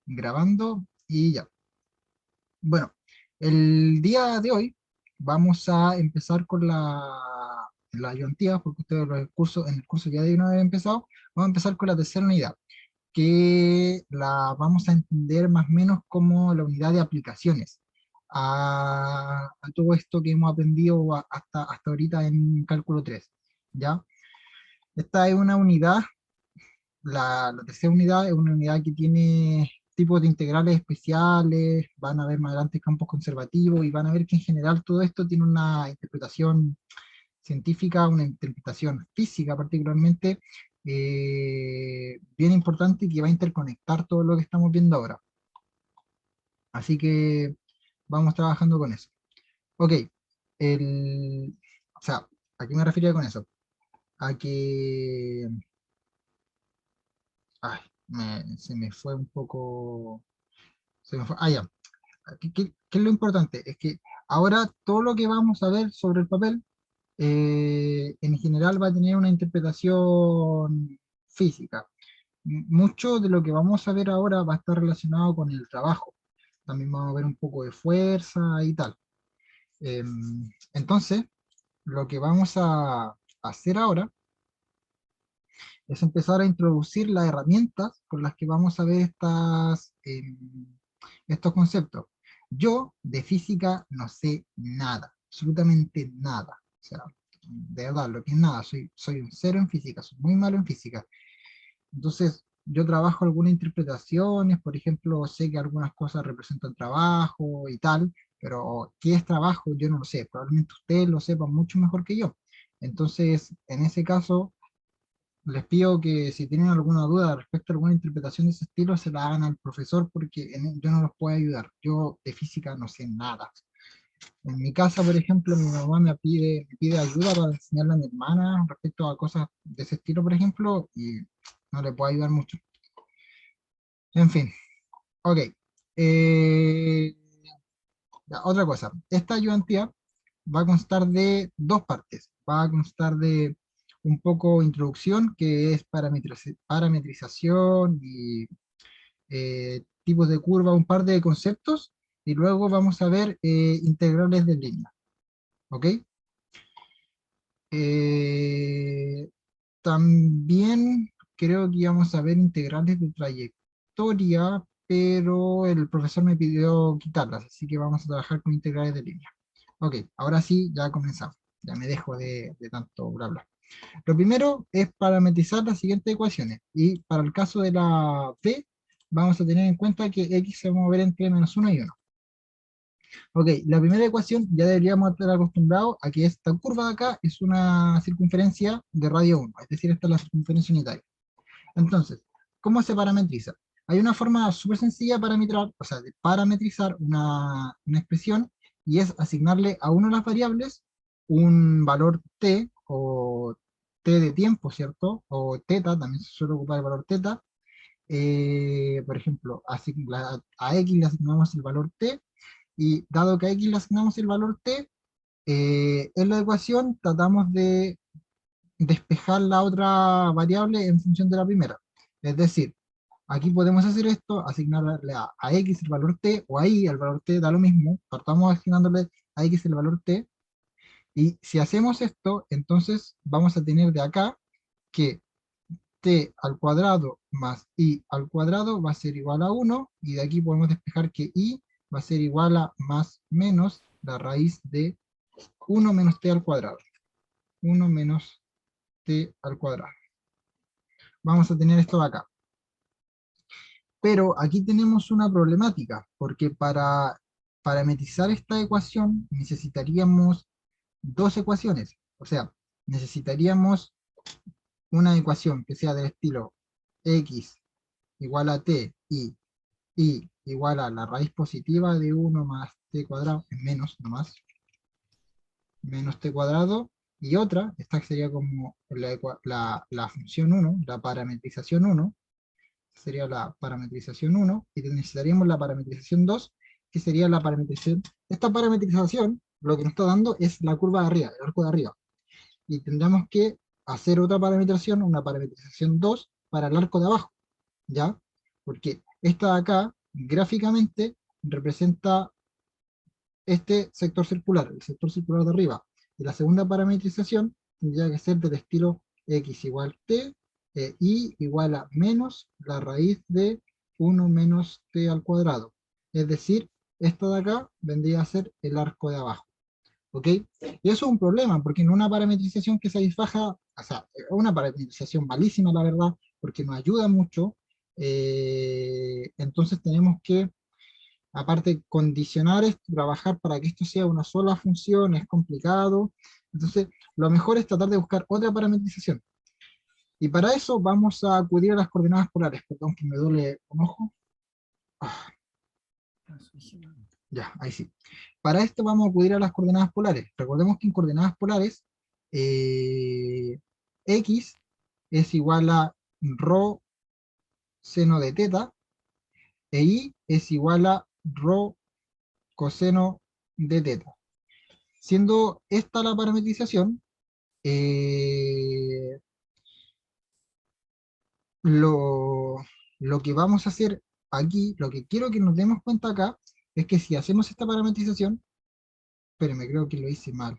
grabando y ya. Bueno, el día de hoy vamos a empezar con la ayudantía, porque ustedes en el curso ya de una vez empezado, vamos a empezar con la tercera unidad, que la vamos a entender más o menos como la unidad de aplicaciones a todo esto que hemos aprendido hasta ahorita en cálculo 3, ¿ya? Esta es una unidad, la tercera unidad es una unidad que tiene tipos de integrales especiales, van a ver más adelante campos conservativos y van a ver que en general todo esto tiene una interpretación científica, una interpretación física particularmente bien importante, que va a interconectar todo lo que estamos viendo ahora. Así que vamos trabajando con eso. Ok, o sea, ¿a qué me refería con eso? A que... Ay, se me fue un poco... ya. ¿Qué es lo importante? Es que ahora todo lo que vamos a ver sobre el papel, en general va a tener una interpretación física. Mucho de lo que vamos a ver ahora va a estar relacionado con el trabajo. También vamos a ver un poco de fuerza y tal. Entonces, lo que vamos a hacer ahora es empezar a introducir las herramientas con las que vamos a ver estos conceptos. Yo de física no sé nada, absolutamente nada. O sea, de verdad, lo que es nada, soy un cero en física, soy muy malo en física. Entonces, yo trabajo algunas interpretaciones, por ejemplo, sé que algunas cosas representan trabajo y tal, pero ¿qué es trabajo? Yo no lo sé, probablemente ustedes lo sepan mucho mejor que yo. Entonces, en ese caso, les pido que si tienen alguna duda respecto a alguna interpretación de ese estilo, se la hagan al profesor, porque yo no los puedo ayudar. Yo de física no sé nada. En mi casa, por ejemplo, mi mamá me pide ayuda para enseñarle a mi hermana respecto a cosas de ese estilo, por ejemplo, y no le puedo ayudar mucho. En fin, ok. Eh, otra cosa, esta ayudantía va a constar de dos partes. Va a constar de un poco introducción, que es parametrización y tipos de curva, un par de conceptos, y luego vamos a ver integrales de línea. ¿Ok? Eh, También creo que íbamos a ver integrales de trayectoria, pero el profesor me pidió quitarlas, así que vamos a trabajar con integrales de línea. Ok, ahora sí, ya comenzamos. Ya me dejo de tanto bla bla. Lo primero es parametrizar las siguientes ecuaciones. Y para el caso de la P, vamos a tener en cuenta que X se va a mover entre -1 y 1. Ok, la primera ecuación ya deberíamos estar acostumbrados a que esta curva de acá es una circunferencia de radio 1, es decir, esta es la circunferencia unitaria. Entonces, ¿cómo se parametriza? Hay una forma súper sencilla de parametrar, o sea, de parametrizar una expresión, y es asignarle a una de las variables un valor t, o t de tiempo, ¿cierto? O teta, también se suele ocupar el valor teta. Por ejemplo, a x le asignamos el valor t, y dado que a x le asignamos el valor t, en la ecuación tratamos de despejar la otra variable en función de la primera. Es decir, aquí podemos hacer esto, asignarle a x el valor t, o a y el valor t, da lo mismo, partamos asignándole a x el valor t, y si hacemos esto, entonces vamos a tener de acá que t al cuadrado más y al cuadrado va a ser igual a 1, y de aquí podemos despejar que y va a ser igual a más menos la raíz de 1 menos t al cuadrado. 1 menos t al cuadrado. Vamos a tener esto de acá. Pero aquí tenemos una problemática, porque para parametrizar esta ecuación necesitaríamos dos ecuaciones. O sea, necesitaríamos una ecuación que sea del estilo x igual a t y y igual a la raíz positiva de 1 más t cuadrado, en menos nomás, menos t cuadrado, y otra, esta sería como la función 1, la parametrización 1, sería la parametrización 1, y necesitaríamos la parametrización 2, que sería la parametrización. Esta parametrización lo que nos está dando es la curva de arriba, el arco de arriba, y tendríamos que hacer otra parametrización, una parametrización 2 para el arco de abajo, ¿ya? Porque esta de acá gráficamente representa este sector circular, el sector circular de arriba. Y la segunda parametrización tendría que ser del estilo x igual t, y igual a menos la raíz de 1 menos t al cuadrado. Es decir, esto de acá vendría a ser el arco de abajo. ¿Ok? Y eso es un problema, porque en una parametrización que satisfaja, o sea, una parametrización malísima, la verdad, porque no ayuda mucho, entonces tenemos que, aparte, condicionar esto, trabajar para que esto sea una sola función, es complicado. Entonces, lo mejor es tratar de buscar otra parametrización. Y para eso vamos a acudir a las coordenadas polares. Perdón, que me duele un ojo. Ah, ya, ahí sí. Para esto vamos a acudir a las coordenadas polares. Recordemos que en coordenadas polares, eh, x es igual a rho seno de teta, e y es igual a rho coseno de teta. Siendo esta la parametrización, eh, lo, lo que vamos a hacer aquí, lo que quiero que nos demos cuenta acá, es que si hacemos esta parametrización, espérenme, creo que lo hice mal.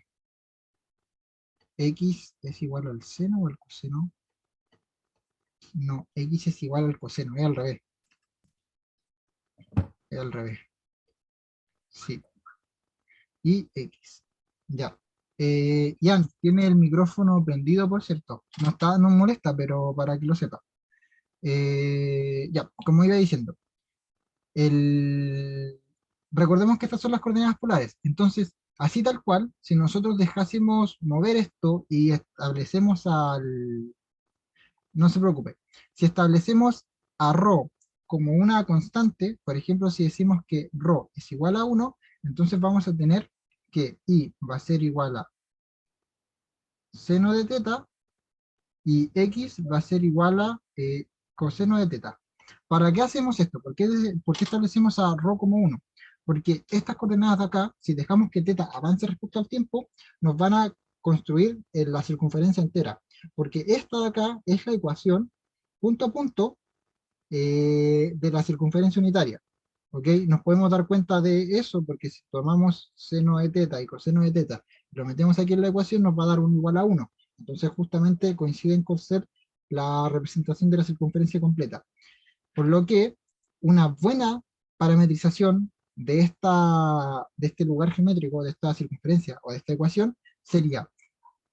X es igual al seno o al coseno. No, X es igual al coseno, es al revés. Es al revés. Sí. Y X. Ya. Jan, tiene el micrófono prendido, por cierto. No está, no molesta, pero para que lo sepa. Ya, como iba diciendo. El... Recordemos que estas son las coordenadas polares. Entonces, así tal cual, si nosotros dejásemos mover esto y establecemos al... No se preocupe. Si establecemos a ρ como una constante, por ejemplo, si decimos que ρ es igual a 1, entonces vamos a tener que y va a ser igual a seno de teta y x va a ser igual a coseno de teta. ¿Para qué hacemos esto? ¿Por qué establecemos a ρ como 1? Porque estas coordenadas de acá, si dejamos que teta avance respecto al tiempo, nos van a construir la circunferencia entera. Porque esta de acá es la ecuación punto a punto de la circunferencia unitaria. ¿Ok? Nos podemos dar cuenta de eso porque si tomamos seno de teta y coseno de teta y lo metemos aquí en la ecuación, nos va a dar 1 igual a 1. Entonces justamente coinciden con ser la representación de la circunferencia completa. Por lo que una buena parametrización de este lugar geométrico, de esta circunferencia o de esta ecuación, sería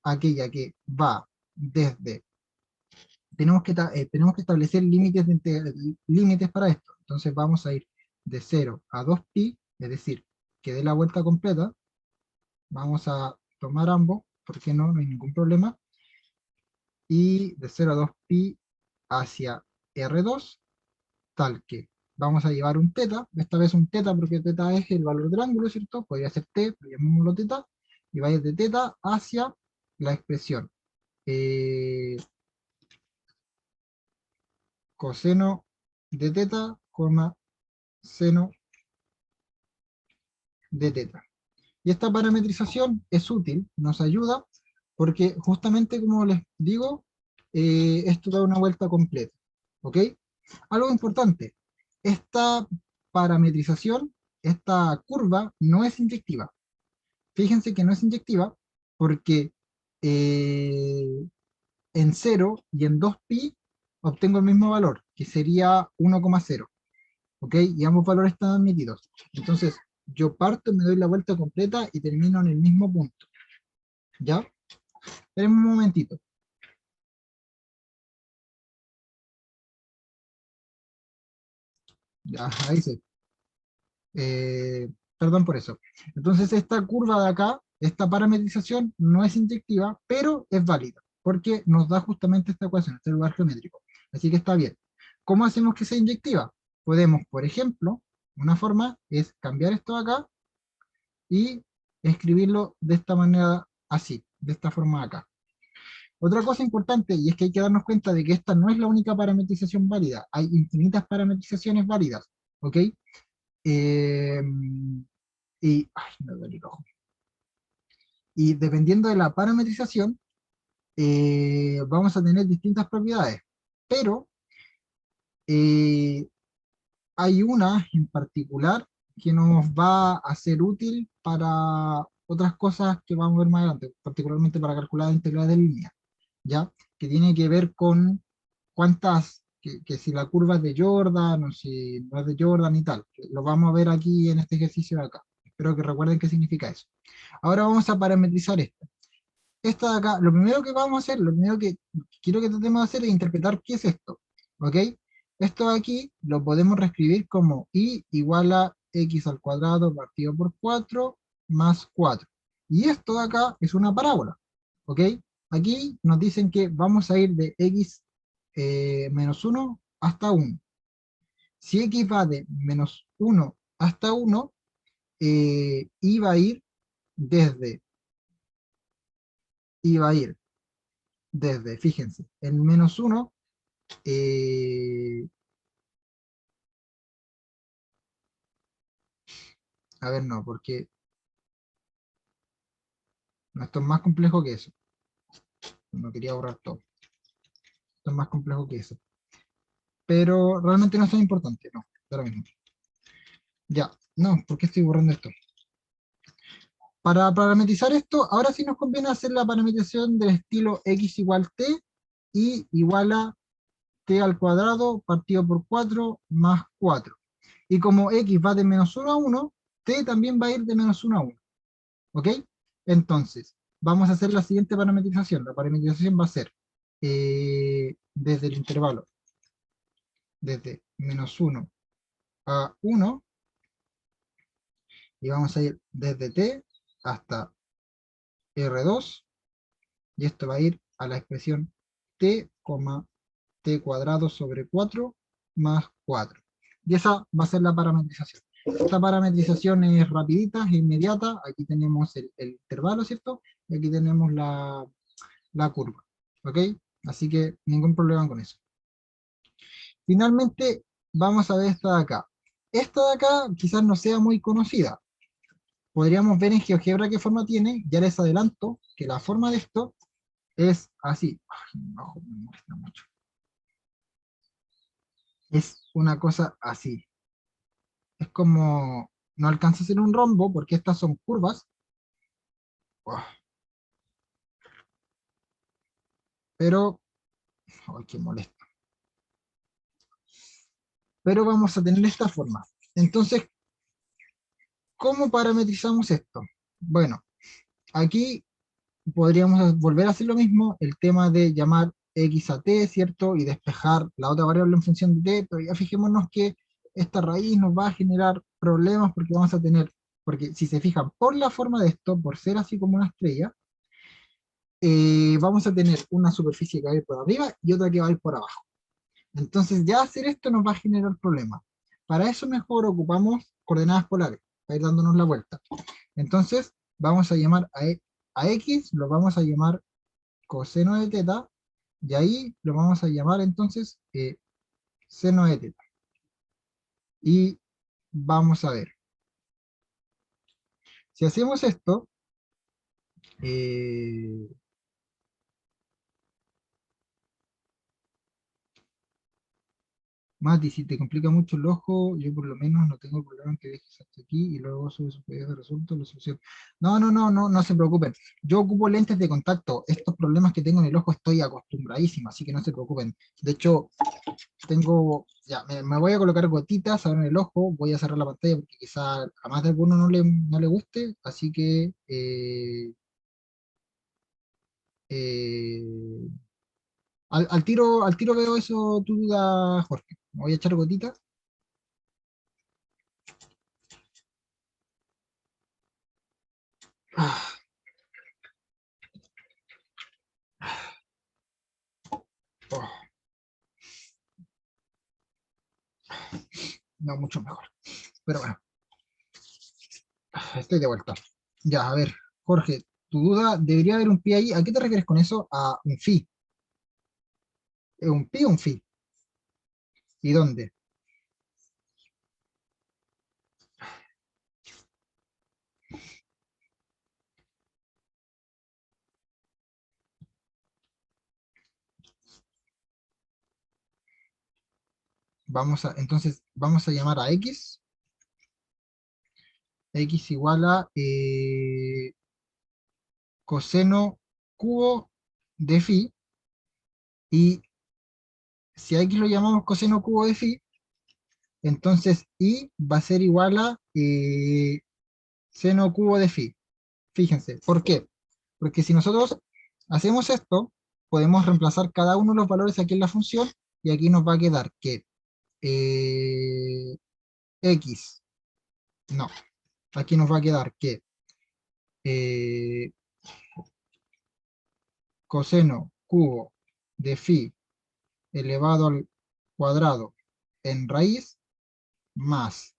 aquella que va desde... tenemos que establecer límites para esto. Entonces vamos a ir de 0 a 2pi, es decir, que dé la vuelta completa. Vamos a tomar ambos, porque no hay ningún problema. Y de 0 a 2pi hacia R2, tal que vamos a llevar un teta, esta vez un teta porque teta es el valor del ángulo, ¿cierto? Podría ser t, pero llamémoslo teta, y vaya de teta hacia la expresión coseno de teta, seno de teta. Y esta parametrización es útil, nos ayuda, porque justamente como les digo, esto da una vuelta completa. ¿Ok? Algo importante, esta parametrización, esta curva, no es inyectiva. Fíjense que no es inyectiva porque en 0 y en 2pi obtengo el mismo valor, que sería 1,0. ¿Ok? Y ambos valores están admitidos. Entonces, yo parto, me doy la vuelta completa y termino en el mismo punto. ¿Ya? Esperen un momentito. Ya, ahí sí. Perdón por eso. Entonces, esta curva de acá, esta parametrización, no es inyectiva, pero es válida, porque nos da justamente esta ecuación, este lugar geométrico. Así que está bien. ¿Cómo hacemos que sea inyectiva? Podemos, por ejemplo, una forma es cambiar esto de acá y escribirlo de esta manera así, de esta forma acá. Otra cosa importante, y es que hay que darnos cuenta de que esta no es la única parametrización válida, hay infinitas parametrizaciones válidas, ¿ok? Eh, ay, me duele el ojo. Y dependiendo de la parametrización, vamos a tener distintas propiedades, pero hay una en particular que nos va a ser útil para otras cosas que vamos a ver más adelante, particularmente para calcular integrales de línea, ¿ya? Que tiene que ver con cuántas, que si la curva es de Jordan o si no es de Jordan y tal. Que lo vamos a ver aquí en este ejercicio de acá. Espero que recuerden qué significa eso. Ahora vamos a parametrizar esto. Esta de acá, lo primero que vamos a hacer, lo primero que quiero que tratemos de hacer es interpretar qué es esto, ¿ok? Esto de aquí lo podemos reescribir como y igual a x al cuadrado partido por 4 más 4. Y esto de acá es una parábola, ¿ok? Aquí nos dicen que vamos a ir de x menos 1 hasta 1. Si x va de menos 1 hasta 1, y va a ir desde, y va a ir desde, fíjense, en menos 1, a ver, no, porque no, esto es más complejo que eso. No quería borrar todo. Esto es más complejo que eso. Pero realmente no es tan importante, no, ahora mismo. Ya, no, ¿por qué estoy borrando esto? Para parametrizar esto, ahora sí nos conviene hacer la parametrización del estilo x igual t y igual a t al cuadrado partido por 4 más 4. Y como x va de menos 1 a 1, t también va a ir de menos 1 a 1. ¿Ok? Entonces, vamos a hacer la siguiente parametrización. La parametrización va a ser desde el intervalo, desde menos 1 a 1, y vamos a ir desde t hasta R2, y esto va a ir a la expresión t, t cuadrado sobre 4 más 4. Y esa va a ser la parametrización. Esta parametrización es rapidita, es inmediata. Aquí tenemos el intervalo, ¿cierto? Y aquí tenemos la curva, ¿ok? Así que ningún problema con eso. Finalmente, vamos a ver esta de acá. Esta de acá quizás no sea muy conocida. Podríamos ver en GeoGebra qué forma tiene. Ya les adelanto que la forma de esto es así. Ay, no, me molesta mucho. Es una cosa así. Es como, no alcanza a ser un rombo porque estas son curvas, oh, pero, ay, qué molesto. Pero vamos a tener esta forma. Entonces, ¿cómo parametrizamos esto? Bueno, aquí podríamos volver a hacer lo mismo, el tema de llamar x a t, ¿cierto? Y despejar la otra variable en función de t, pero ya fijémonos que esta raíz nos va a generar problemas porque vamos a tener, porque si se fijan por la forma de esto, por ser así como una estrella, vamos a tener una superficie que va a ir por arriba y otra que va a ir por abajo. Entonces ya hacer esto nos va a generar problemas. Para eso mejor ocupamos coordenadas polares, para ir dándonos la vuelta. Entonces vamos a llamar a x, lo vamos a llamar coseno de teta, y ahí lo vamos a llamar entonces seno de teta. Y vamos a ver. Si hacemos esto, eh, Mati, si te complica mucho el ojo, yo por lo menos no tengo problema en que dejes hasta aquí y luego sube su PDF de resultados, la solución. No, no, no, no, no se preocupen. Yo ocupo lentes de contacto. Estos problemas que tengo en el ojo estoy acostumbradísimo, así que no se preocupen. De hecho, ya, me voy a colocar gotitas ahora en el ojo, voy a cerrar la pantalla porque quizá a más de alguno no le guste, así que eh, al tiro veo eso, tu duda, Jorge. Me voy a echar gotitas. Ah, oh, no, mucho mejor. Pero bueno, estoy de vuelta. Ya, a ver, Jorge, tu duda, debería haber un pi ahí. ¿A qué te refieres con eso? A un phi. ¿Es un pi o un phi? ¿Y dónde? Entonces vamos a llamar a x igual a coseno cubo de phi, y si a x lo llamamos coseno cubo de phi, entonces y va a ser igual a seno cubo de phi. Fíjense, ¿por qué? Porque si nosotros hacemos esto, podemos reemplazar cada uno de los valores aquí en la función, y aquí nos va a quedar que eh, x, no, aquí nos va a quedar que eh, coseno cubo de phi elevado al cuadrado en raíz más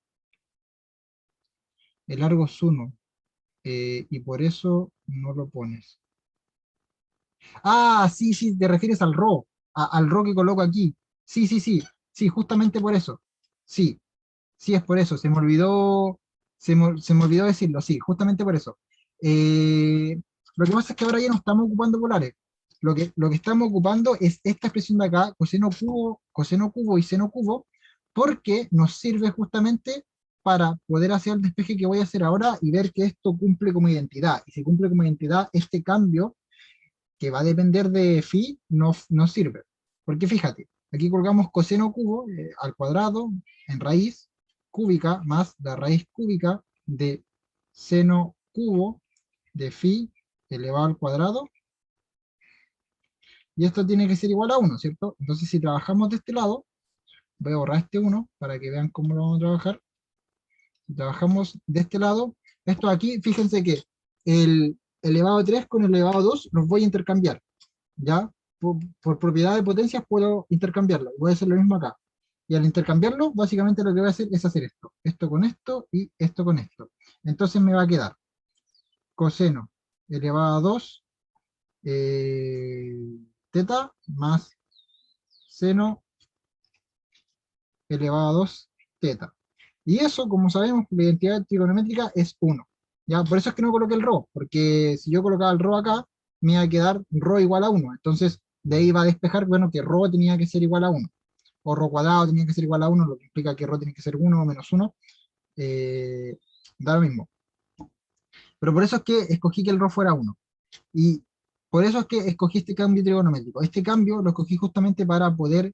el largo es 1, y por eso no lo pones. Ah, sí, sí, te refieres al RO, al RO que coloco aquí. Sí, sí, sí, sí, justamente por eso. Sí, sí, es por eso, se me olvidó decirlo, sí, justamente por eso. Eh, lo que pasa es que ahora ya no estamos ocupando polares. Lo que estamos ocupando es esta expresión de acá, coseno cubo y seno cubo, porque nos sirve justamente para poder hacer el despeje que voy a hacer ahora y ver que esto cumple como identidad. Y si cumple como identidad, este cambio que va a depender de phi no sirve. Porque fíjate, aquí colgamos coseno cubo al cuadrado en raíz cúbica más la raíz cúbica de seno cubo de phi elevado al cuadrado, y esto tiene que ser igual a 1, ¿cierto? Entonces si trabajamos de este lado, voy a borrar este 1 para que vean cómo lo vamos a trabajar. Si trabajamos de este lado, esto aquí, fíjense que el elevado 3 con el elevado 2 los voy a intercambiar. ¿Ya? Por propiedad de potencias puedo intercambiarlo. Voy a hacer lo mismo acá. Y al intercambiarlo, básicamente lo que voy a hacer es hacer esto. Esto con esto y esto con esto. Entonces me va a quedar coseno elevado a 2 teta más seno elevado a 2 teta. Y eso, como sabemos, la identidad trigonométrica es 1. ¿Ya? Por eso es que no coloqué el ρ, porque si yo colocaba el ρ acá, me iba a quedar ρ igual a 1. Entonces, de ahí va a despejar, bueno, que ρ tenía que ser igual a 1. O ρ cuadrado tenía que ser igual a 1, lo que implica que ρ tiene que ser 1 o menos 1. eh, Da lo mismo. Pero por eso es que escogí que el ρ fuera 1. Y por eso es que escogí este cambio trigonométrico. Este cambio lo escogí justamente para poder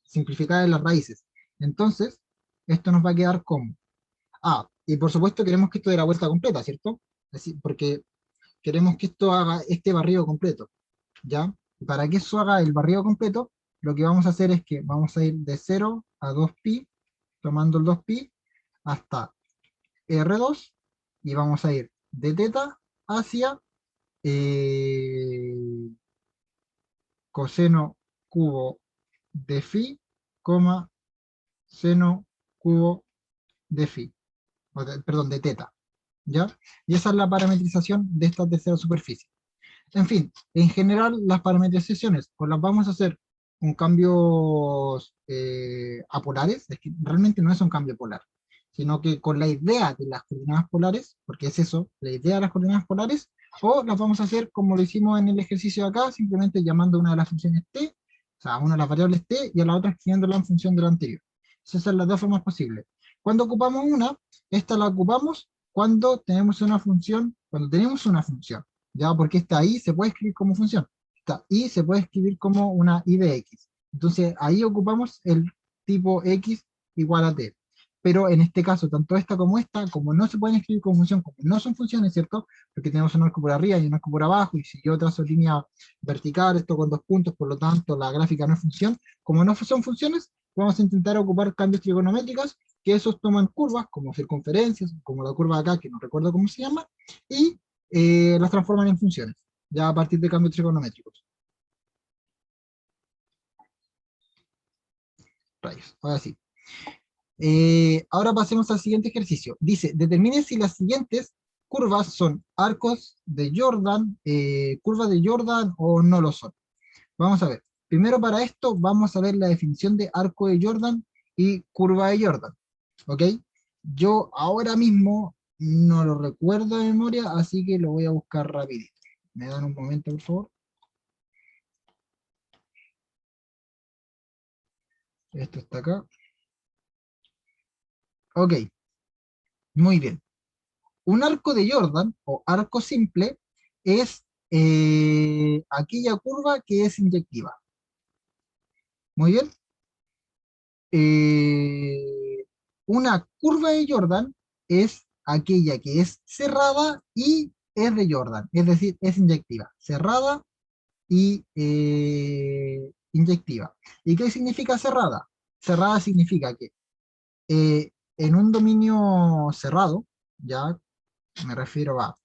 simplificar en las raíces. Entonces, esto nos va a quedar como. Ah, y por supuesto queremos que esto dé la vuelta completa, ¿cierto? Así, porque queremos que esto haga este barrido completo, ¿ya? Y para que eso haga el barrido completo, lo que vamos a hacer es que vamos a ir de 0 a 2pi, tomando el 2pi, hasta R2, y vamos a ir de teta hacia eh, coseno cubo de phi, coma, seno cubo de phi, perdón, de teta, ¿ya? Y esa es la parametrización de esta tercera superficie. En fin, en general las parametrizaciones pues las vamos a hacer con cambios apolares, es que realmente no es un cambio polar, sino que con la idea de las coordenadas polares, porque es eso, la idea de las coordenadas polares, o las vamos a hacer como lo hicimos en el ejercicio de acá, simplemente llamando una de las funciones t, o sea, una de las variables t, y a la otra escribiéndola en función de la anterior. Esas son las dos formas posibles. Cuando ocupamos una, esta la ocupamos cuando tenemos una función, ¿ya? Porque esta i se puede escribir como función, esta i se puede escribir como una i de x. Entonces ahí ocupamos el tipo x igual a t. Pero en este caso, tanto esta, como no se pueden escribir como función, como no son funciones, ¿cierto? Porque tenemos un arco por arriba y un arco por abajo, y si yo trazo línea vertical, esto con dos puntos, por lo tanto la gráfica no es función. Como no son funciones, vamos a intentar ocupar cambios trigonométricos, que esos toman curvas, como circunferencias, como la curva de acá, que no recuerdo cómo se llama, y las transforman en funciones, ya a partir de cambios trigonométricos. Rayos, ahora sí. Ahora pasemos al siguiente ejercicio. Dice, determine si las siguientes curvas son arcos de Jordan, curvas de Jordan o no lo son. Vamos a ver. Primero para esto vamos a ver la definición de arco de Jordan y curva de Jordan. ¿Ok? Yo ahora mismo no lo recuerdo de memoria, así que lo voy a buscar rapidito. ¿Me dan un momento, por favor? Esto está acá. Ok, muy bien. Un arco de Jordan o arco simple es aquella curva que es inyectiva. Muy bien. Eh, una curva de Jordan es aquella que es cerrada y es de Jordan, es decir, es inyectiva. Cerrada y inyectiva. ¿Y qué significa cerrada? Cerrada significa que en un dominio cerrado, ya me refiero a,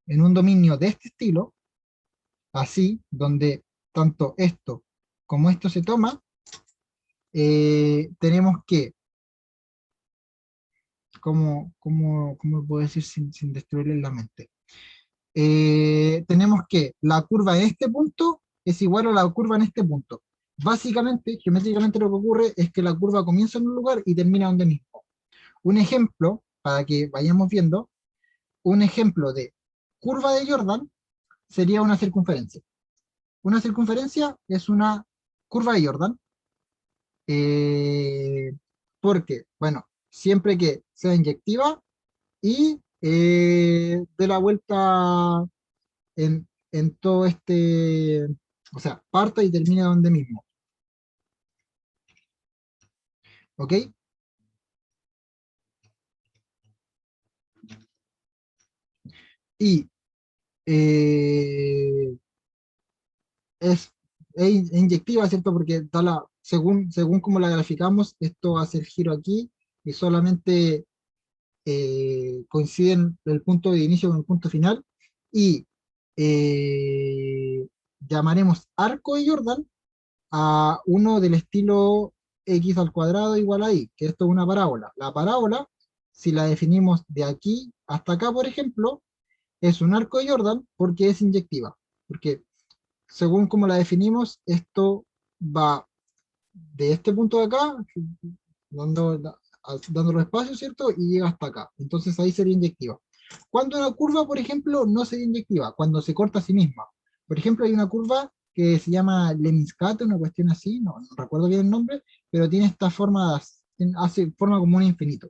en un dominio de este estilo, así, donde tanto esto como esto se toma, tenemos que, ¿cómo puedo decir sin destruirle la mente? Tenemos que la curva en este punto es igual a la curva en este punto. Básicamente, geométricamente lo que ocurre es que la curva comienza en un lugar y termina donde mismo. Un ejemplo, para que vayamos viendo, un ejemplo de curva de Jordan sería una circunferencia. Una circunferencia es una curva de Jordan, eh, porque, bueno, siempre que sea inyectiva y de la vuelta en todo este, o sea, parta y termina donde mismo, ¿ok? Y eh, es, es inyectiva, ¿cierto? Porque da según como la graficamos, esto hace el giro aquí y solamente coinciden el punto de inicio con el punto final y llamaremos arco de Jordan a uno del estilo x al cuadrado igual a y, que esto es una parábola. La parábola, si la definimos de aquí hasta acá, por ejemplo, es un arco de Jordan porque es inyectiva, porque según como la definimos, esto va de este punto de acá, dando, dando los espacios, ¿cierto? Y llega hasta acá. Entonces ahí sería inyectiva. Cuando una curva, por ejemplo, no sería inyectiva, cuando se corta a sí misma. Por ejemplo, hay una curva que se llama Lemniscate, una cuestión así, no recuerdo bien el nombre, pero tiene esta forma, hace forma como un infinito.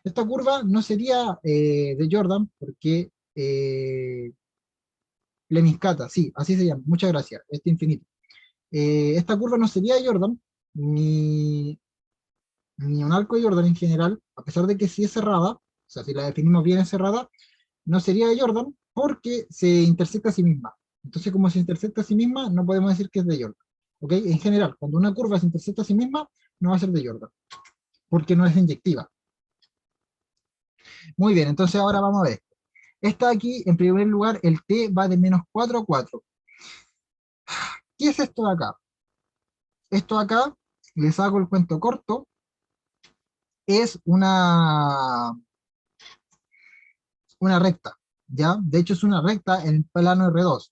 Esta curva no sería de Jordan, porque Lemniscata, sí, así se llama, muchas gracias, este infinito. Esta curva no sería de Jordan, ni, ni un arco de Jordan en general, a pesar de que sí es cerrada, o sea, si la definimos bien es cerrada, no sería de Jordan porque se intersecta a sí misma. Entonces, como se intersecta a sí misma, no podemos decir que es de Jordan. ¿Ok? En general, cuando una curva se intersecta a sí misma, no va a ser de Jordan, porque no es inyectiva. Muy bien, entonces ahora vamos a ver. Esta aquí, en primer lugar, el t va de menos 4 a 4. ¿Qué es esto de acá? Esto de acá, les hago el cuento corto, es una recta, ¿ya? De hecho es una recta en el plano R2.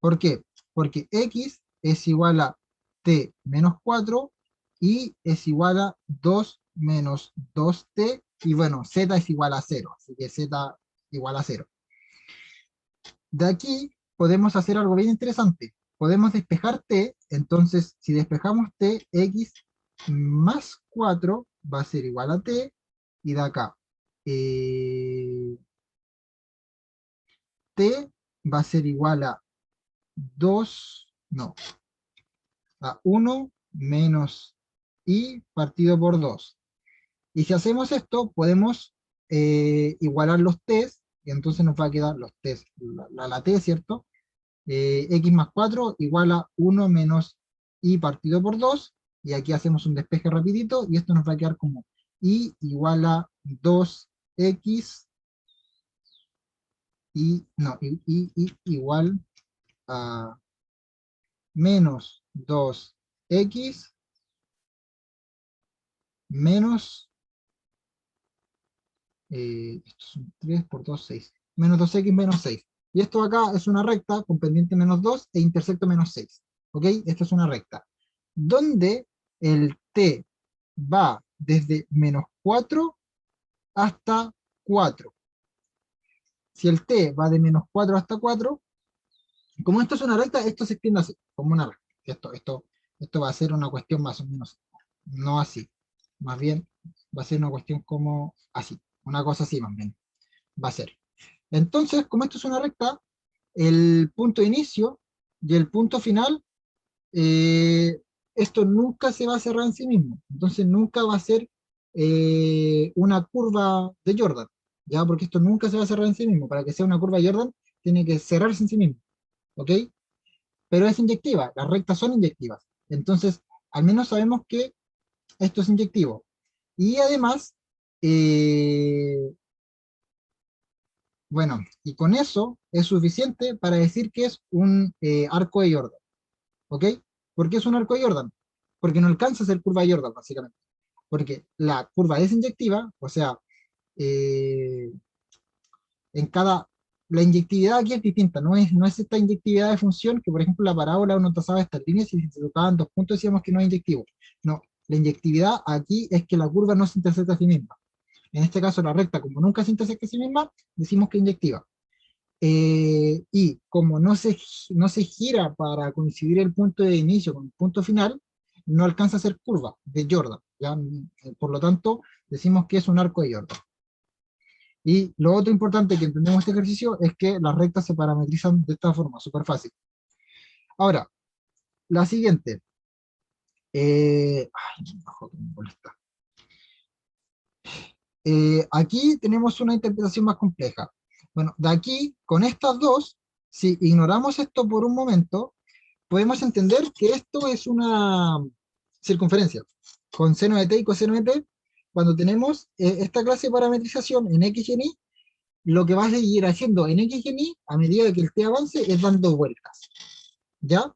¿Por qué? Porque X es igual a T menos 4 y es igual a 2 menos 2T y bueno, Z es igual a 0, así que Z igual a 0. De aquí podemos hacer algo bien interesante. Podemos despejar T, entonces si despejamos T, X más 4 va a ser igual a T y de acá eh, T va a ser igual a 2 no, a uno menos I partido por 2. Y si hacemos esto, podemos igualar los t's, y entonces nos va a quedar los t's, la t, ¿cierto? X más 4 igual a uno menos I partido por 2, y aquí hacemos un despeje rapidito, y esto nos va a quedar como I igual a 2X, y no, y igual a menos 2X menos, estos son 3 por 2 6 menos 2X menos 6. Y esto acá es una recta con pendiente menos 2 e intersecto menos 6. ¿Ok? Esta es una recta. Donde el t va desde menos 4 hasta 4. Si el t va de menos 4 hasta 4, como esto es una recta, esto se extiende así, como una recta. esto va a ser una cuestión más o menos, no así, más bien va a ser una cuestión como así, una cosa así más bien, va a ser. Entonces, como esto es una recta, el punto de inicio y el punto final, eh, esto nunca se va a cerrar en sí mismo, entonces nunca va a ser una curva de Jordan, ¿ya? Porque esto nunca se va a cerrar en sí mismo, para que sea una curva de Jordan, tiene que cerrarse en sí mismo, ¿ok? Pero es inyectiva, las rectas son inyectivas, entonces al menos sabemos que esto es inyectivo. Y además, eh, bueno, y con eso es suficiente para decir que es un arco de Jordan, ¿ok? ¿Por qué es un arco de Jordan? Porque no alcanza a ser curva de Jordan, básicamente. Porque la curva es inyectiva, o sea, eh, en cada... La inyectividad aquí es distinta, no es esta inyectividad de función que, por ejemplo, la parábola uno trazaba estas líneas y si se tocaban dos puntos decíamos que no es inyectivo. No, la inyectividad aquí es que la curva no se intersecta a sí misma. En este caso, la recta, como nunca se intersecta a sí misma, decimos que es inyectiva. Y como no se gira para coincidir el punto de inicio con el punto final, no alcanza a ser curva de Jordan, ¿ya? Por lo tanto, decimos que es un arco de Jordan. Y lo otro importante que entendemos este ejercicio es que las rectas se parametrizan de esta forma, súper fácil. Ahora, la siguiente. Ay, ojo, que me molesta. Aquí tenemos una interpretación más compleja. Bueno, de aquí, con estas dos, si ignoramos esto por un momento, podemos entender que esto es una circunferencia, con seno de t y coseno de t. Cuando tenemos esta clase de parametrización en x y en y, lo que va a seguir haciendo en x y en y, a medida que el t avance, es dando vueltas, ¿ya?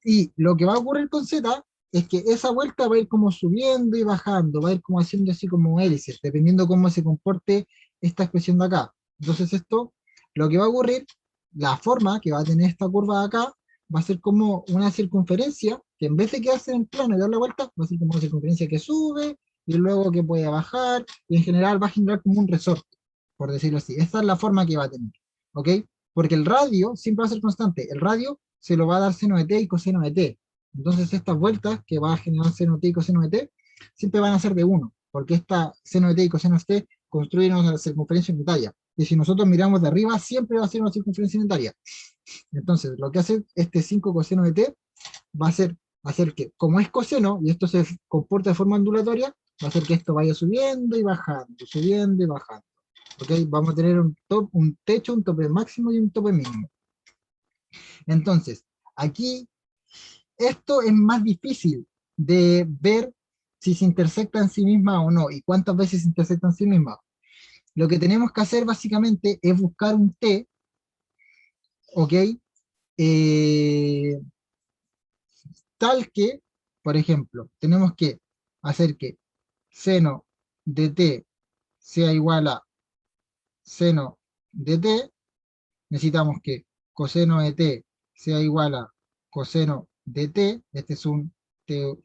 Y lo que va a ocurrir con z es que esa vuelta va a ir como subiendo y bajando, va a ir como haciendo así como hélices, dependiendo cómo se comporte esta expresión de acá. Entonces esto, lo que va a ocurrir, la forma que va a tener esta curva de acá, va a ser como una circunferencia, que en vez de quedarse en el plano y dar la vuelta, va a ser como una circunferencia que sube, y luego que puede bajar, y en general va a generar como un resorte, por decirlo así. Esta es la forma que va a tener, ¿ok? Porque el radio siempre va a ser constante, el radio se lo va a dar seno de t y coseno de t. Entonces estas vueltas que va a generar seno de t y coseno de t siempre van a ser de 1, porque esta seno de t y coseno de t construyen una circunferencia unitaria. Y si nosotros miramos de arriba, siempre va a ser una circunferencia unitaria. Entonces, lo que hace este 5 coseno de t va a ser hacer que, como es coseno, y esto se comporta de forma ondulatoria, va a hacer que esto vaya subiendo y bajando, subiendo y bajando. ¿Ok? Vamos a tener un techo, un tope máximo y un tope mínimo. Entonces, aquí esto es más difícil de ver si se intersecta en sí misma o no y cuántas veces se intersecta en sí misma. Lo que tenemos que hacer básicamente es buscar un t, ¿ok? Eh, Tal que, por ejemplo, tenemos que hacer que seno de t sea igual a seno de t, necesitamos que coseno de t sea igual a coseno de t, este es un T2,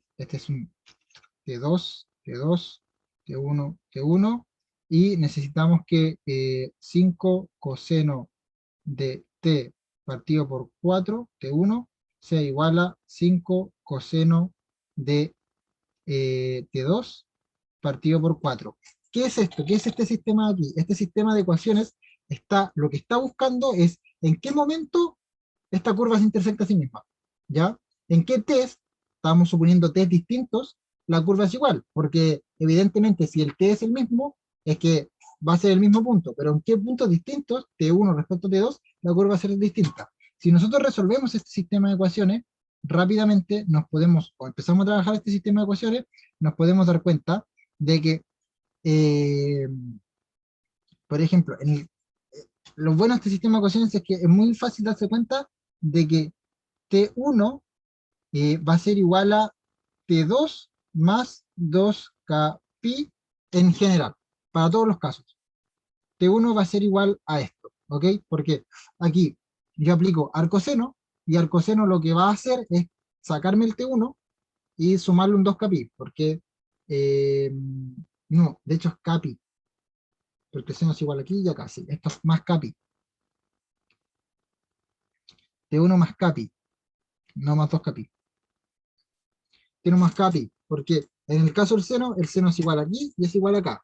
T2, T1, T1, y necesitamos que 5 coseno de T partido por 4, T1, sea igual a 5 coseno de T2 partido por 4. ¿Qué es esto? ¿Qué es este sistema de aquí? Este sistema de ecuaciones lo que está buscando es en qué momento esta curva se intersecta a sí misma, ¿ya? ¿En qué test, estamos suponiendo test distintos, la curva es igual? Porque evidentemente si el t es el mismo, es que va a ser el mismo punto, pero en qué puntos distintos, t1 respecto a t2, la curva va a ser distinta. Si nosotros resolvemos este sistema de ecuaciones, rápidamente o empezamos a trabajar este sistema de ecuaciones, nos podemos dar cuenta de que, eh, por ejemplo, lo bueno de este sistema de ecuaciones es que es muy fácil darse cuenta de que T1 va a ser igual a T2 más 2K pi en general, para todos los casos. T1 va a ser igual a esto, ¿ok? Porque aquí yo aplico arcoseno, y arcoseno lo que va a hacer es sacarme el T1 y sumarle un 2K pi, porque, eh, no, de hecho es K pi, porque seno es igual aquí y acá, sí, esto es más K pi, T1 más K pi, no más 2K pi. seno más k pi, porque en el caso del seno, el seno es igual aquí y es igual acá,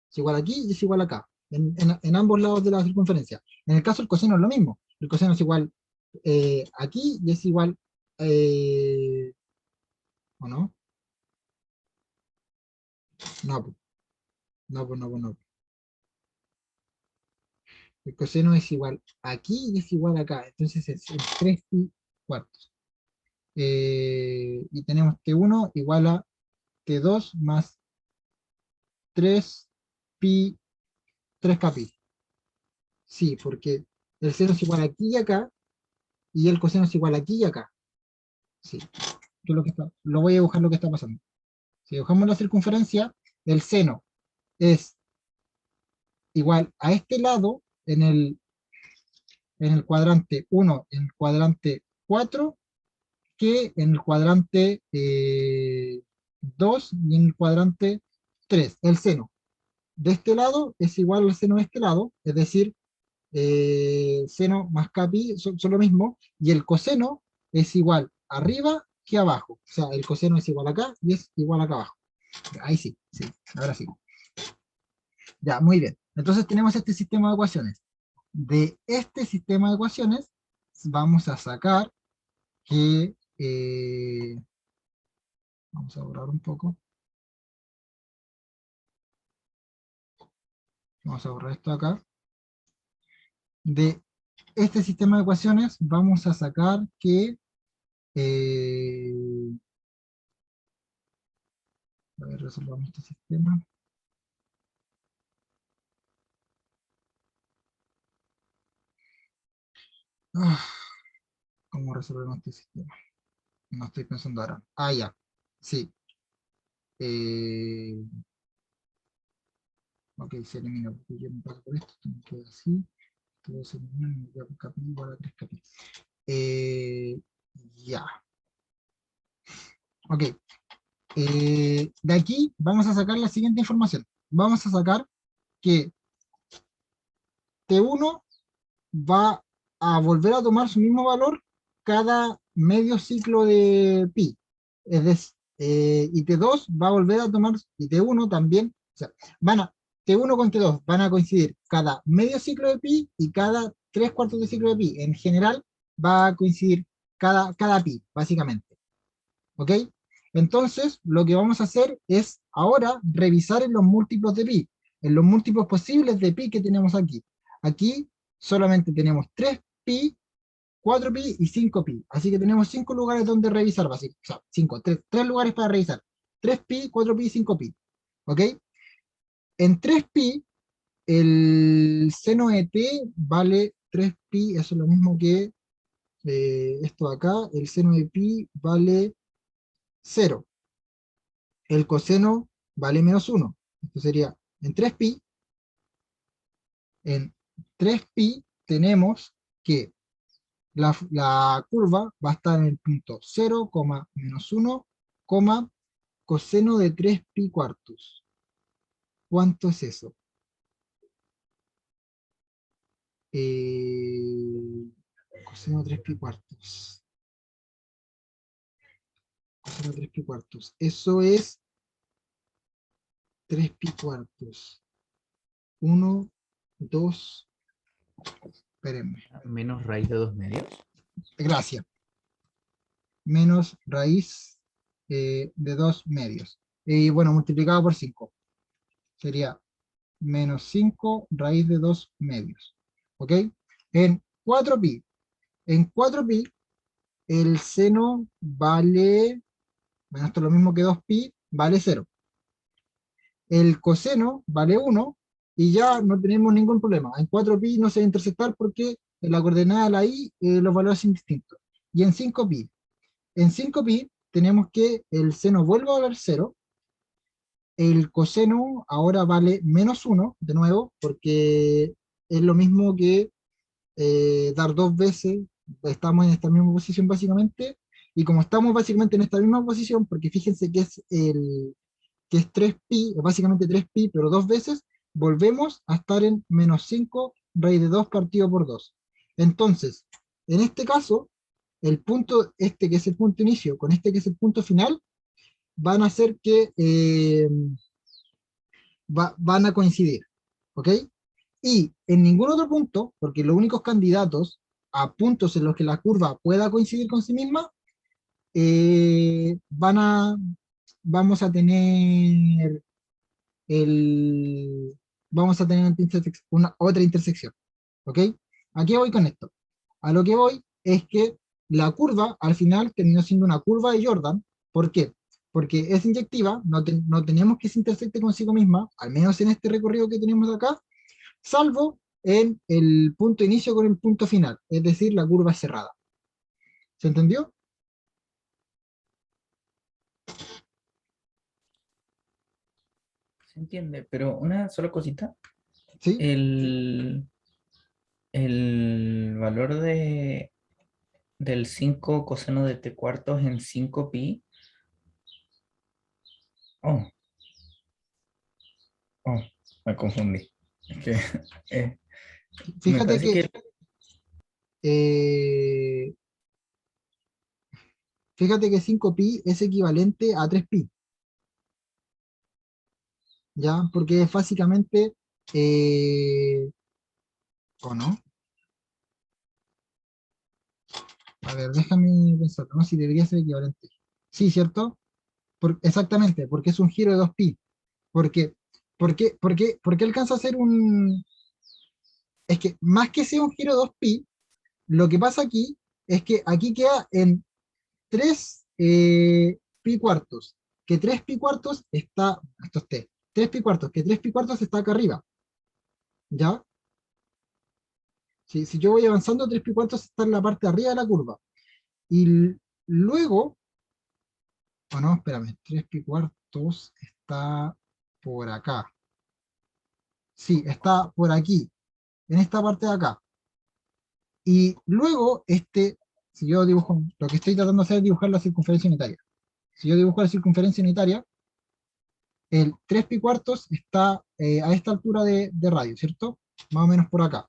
es igual aquí y es igual acá, en ambos lados de la circunferencia. En el caso del coseno es lo mismo, el coseno es igual aquí y es igual, ¿o no? No, pues, no, pues, no, pues, no. El coseno es igual aquí y es igual acá, entonces es el 3 pi cuartos. Y tenemos T1 igual a T2 más 3 pi, 3 pi. Sí, porque el seno es igual aquí y acá, y el coseno es igual aquí y acá. Sí, lo voy a dibujar lo que está pasando. Si dibujamos la circunferencia, el seno es igual a este lado en el cuadrante 1, en el cuadrante 4, que en el cuadrante 2 y en el cuadrante 3. El seno de este lado es igual al seno de este lado, es decir, seno más capi son lo mismo, y el coseno es igual arriba que abajo. O sea, el coseno es igual acá y es igual acá abajo. Ahí sí, sí, ahora sí. Ya, muy bien. Entonces tenemos este sistema de ecuaciones. De este sistema de ecuaciones vamos a sacar que, vamos a borrar un poco, vamos a borrar esto acá. De este sistema de ecuaciones vamos a sacar que, a ver, resolvamos este sistema. Ah, ¿cómo resolvemos este sistema? No estoy pensando ahora. Ah, ya. Sí. Eh, ok, se elimina, porque yo me paso por esto me queda así. Todo se elimina, me queda un capítulo igual a 3 capítulos. Ya. Ok. De aquí vamos a sacar la siguiente información. Vamos a sacar que T1 va a volver a tomar su mismo valor cada medio ciclo de pi. Es decir, y T2 va a volver a tomar, y T1 también, o sea, T1 con T2 van a coincidir cada medio ciclo de pi y cada 3/4 de ciclo de pi. En general va a coincidir cada pi, básicamente. ¿Ok? Entonces, lo que vamos a hacer es ahora revisar en los múltiplos de pi, en los múltiplos posibles de pi que tenemos aquí. Aquí solamente tenemos 3 pi, 4 pi y 5 pi. Así que tenemos 5 lugares donde revisar, básicamente. O sea, 5, 3 lugares para revisar. 3 pi, 4 pi y 5 pi. ¿Ok? En 3 pi, el seno de t vale 3 pi, eso es lo mismo que esto de acá. El seno de pi vale 0. El coseno vale -1. Esto sería en 3 pi. En 3 pi tenemos que la curva va a estar en el punto 0, -1, coseno de 3 pi cuartos. ¿Cuánto es eso? Coseno de 3 pi cuartos. Coseno de 3 pi cuartos. Eso es 3 pi cuartos. 1, 2, espérenme. Menos raíz de 2 medios. Gracias. Menos raíz de 2 medios. Y bueno, multiplicado por 5. Sería menos 5 raíz de 2 medios. ¿Ok? En 4pi. En 4pi, el seno vale, bueno, esto es lo mismo que 2pi, vale 0. El coseno vale 1 y ya no tenemos ningún problema. En 4pi no se va a intersectar porque en la coordenada de la i los valores son distintos. Y en 5pi tenemos que el seno vuelve a valer 0. El coseno ahora vale -1, de nuevo, porque es lo mismo que dar 2 veces, estamos en esta misma posición básicamente, y como estamos básicamente en esta misma posición, porque fíjense que es 3pi, básicamente 3pi, pero 2 veces, volvemos a estar en -5 raíz de 2 partido por 2. Entonces, en este caso, el punto este que es el punto inicio, con este que es el punto final, van a hacer que van a coincidir, ¿ok? Y en ningún otro punto, porque los únicos candidatos a puntos en los que la curva pueda coincidir con sí misma, van a, vamos a tener el, vamos a tener una, otra intersección, ¿ok? ¿A qué voy con esto? A lo que voy es que la curva al final terminó siendo una curva de Jordan. ¿Por qué? Porque es inyectiva, no tenemos que se intersecte consigo misma, al menos en este recorrido que tenemos acá, salvo en el punto inicio con el punto final, es decir, la curva es cerrada. ¿Se entendió? Se entiende, pero una sola cosita. ¿Sí? El, el valor del 5 coseno de t cuartos en 5 pi. Oh, oh, me confundí. Es que eh, me Fíjate parece que, que eh, fíjate que 5pi es equivalente a 3pi, ¿ya? Porque es básicamente, ¿o no? A ver, déjame pensar, ¿no? Si debería ser equivalente. Sí, ¿cierto? Exactamente, porque es un giro de 2pi. Porque, ¿por qué alcanza a ser un... Es que más que sea un giro de 2pi, lo que pasa aquí es que aquí queda en 3 pi cuartos, que 3 pi cuartos está, esto es t, 3 pi cuartos, que 3 pi cuartos está acá arriba, ¿ya? Si yo voy avanzando, 3 pi cuartos está en la parte de arriba de la curva. Y luego, o no, espérame, 3 pi cuartos está por acá. Sí, está por aquí, en esta parte de acá. Y luego, si yo dibujo, lo que estoy tratando de hacer es dibujar la circunferencia unitaria. Si yo dibujo la circunferencia unitaria, el 3 pi cuartos está a esta altura de radio, ¿cierto? Más o menos por acá.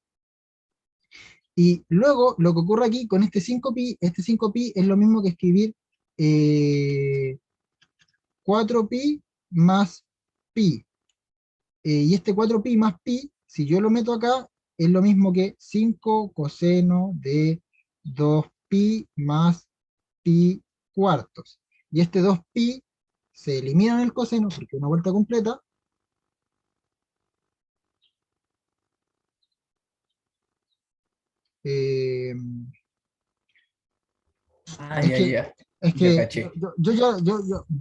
Y luego, lo que ocurre aquí con este 5pi es lo mismo que escribir eh, 4pi más pi. Y este 4pi más pi, si yo lo meto acá, es lo mismo que 5 coseno de 2pi más pi cuartos. Y este 2pi se elimina en el coseno, porque es una vuelta completa. Eh, ah, es ya, que, ya, es ya que caché.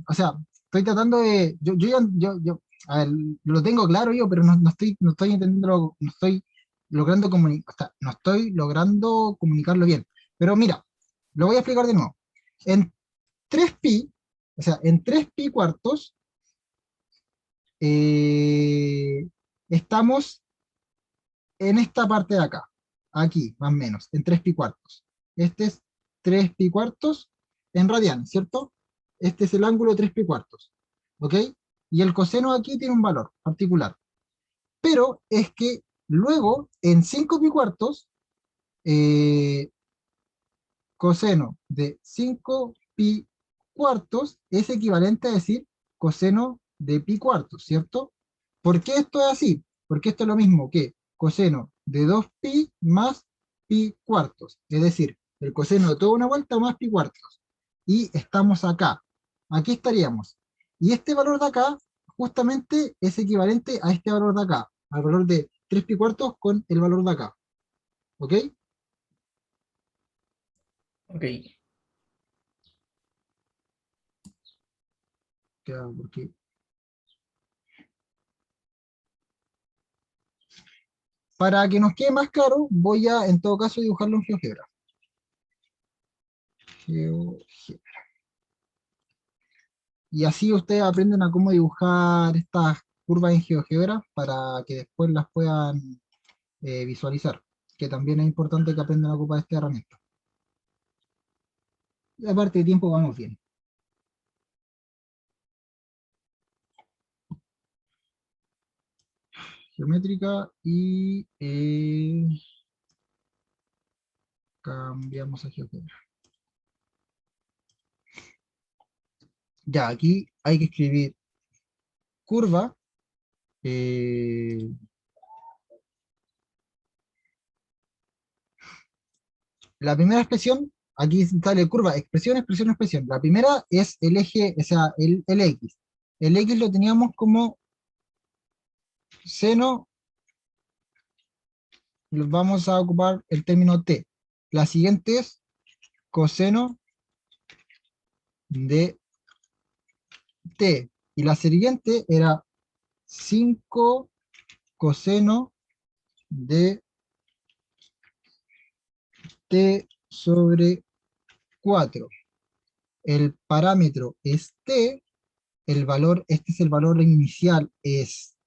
o sea, estoy tratando de, a ver, lo tengo claro yo, pero no estoy entendiendo, no estoy logrando comunicar, o sea, no estoy logrando comunicarlo bien. Pero mira, lo voy a explicar de nuevo. En 3pi, o sea, en 3pi cuartos, eh, estamos en esta parte de acá, aquí, más o menos, en 3 pi cuartos. Este es 3 pi cuartos en radianes, ¿cierto? Este es el ángulo 3 pi cuartos, ¿ok? Y el coseno aquí tiene un valor particular. Pero es que luego, en 5 pi cuartos, eh, coseno de 5 pi cuartos es equivalente a decir coseno de pi cuartos, ¿cierto? ¿Por qué esto es así? Porque esto es lo mismo que coseno de 2pi más pi cuartos, es decir, el coseno de toda una vuelta más pi cuartos. Y estamos acá. Aquí estaríamos. Y este valor de acá justamente es equivalente a este valor de acá, al valor de 3 pi cuartos con el valor de acá. ¿Ok? Ok, Porque para que nos quede más claro, voy a, en todo caso, dibujarlo en GeoGebra. GeoGebra. Y así ustedes aprenden a cómo dibujar estas curvas en GeoGebra para que después las puedan visualizar, que también es importante que aprendan a ocupar esta herramienta. Y aparte de tiempo, vamos bien. Geométrica y cambiamos a GeoGebra. Ya, aquí hay que escribir curva, eh, la primera expresión, aquí sale curva, expresión, expresión, expresión. La primera es el eje, o sea, el X. El X lo teníamos como seno, vamos a ocupar el término T. La siguiente es coseno de T. Y la siguiente era 5 coseno de T sobre 4. El parámetro es T, el valor, este es el valor inicial, es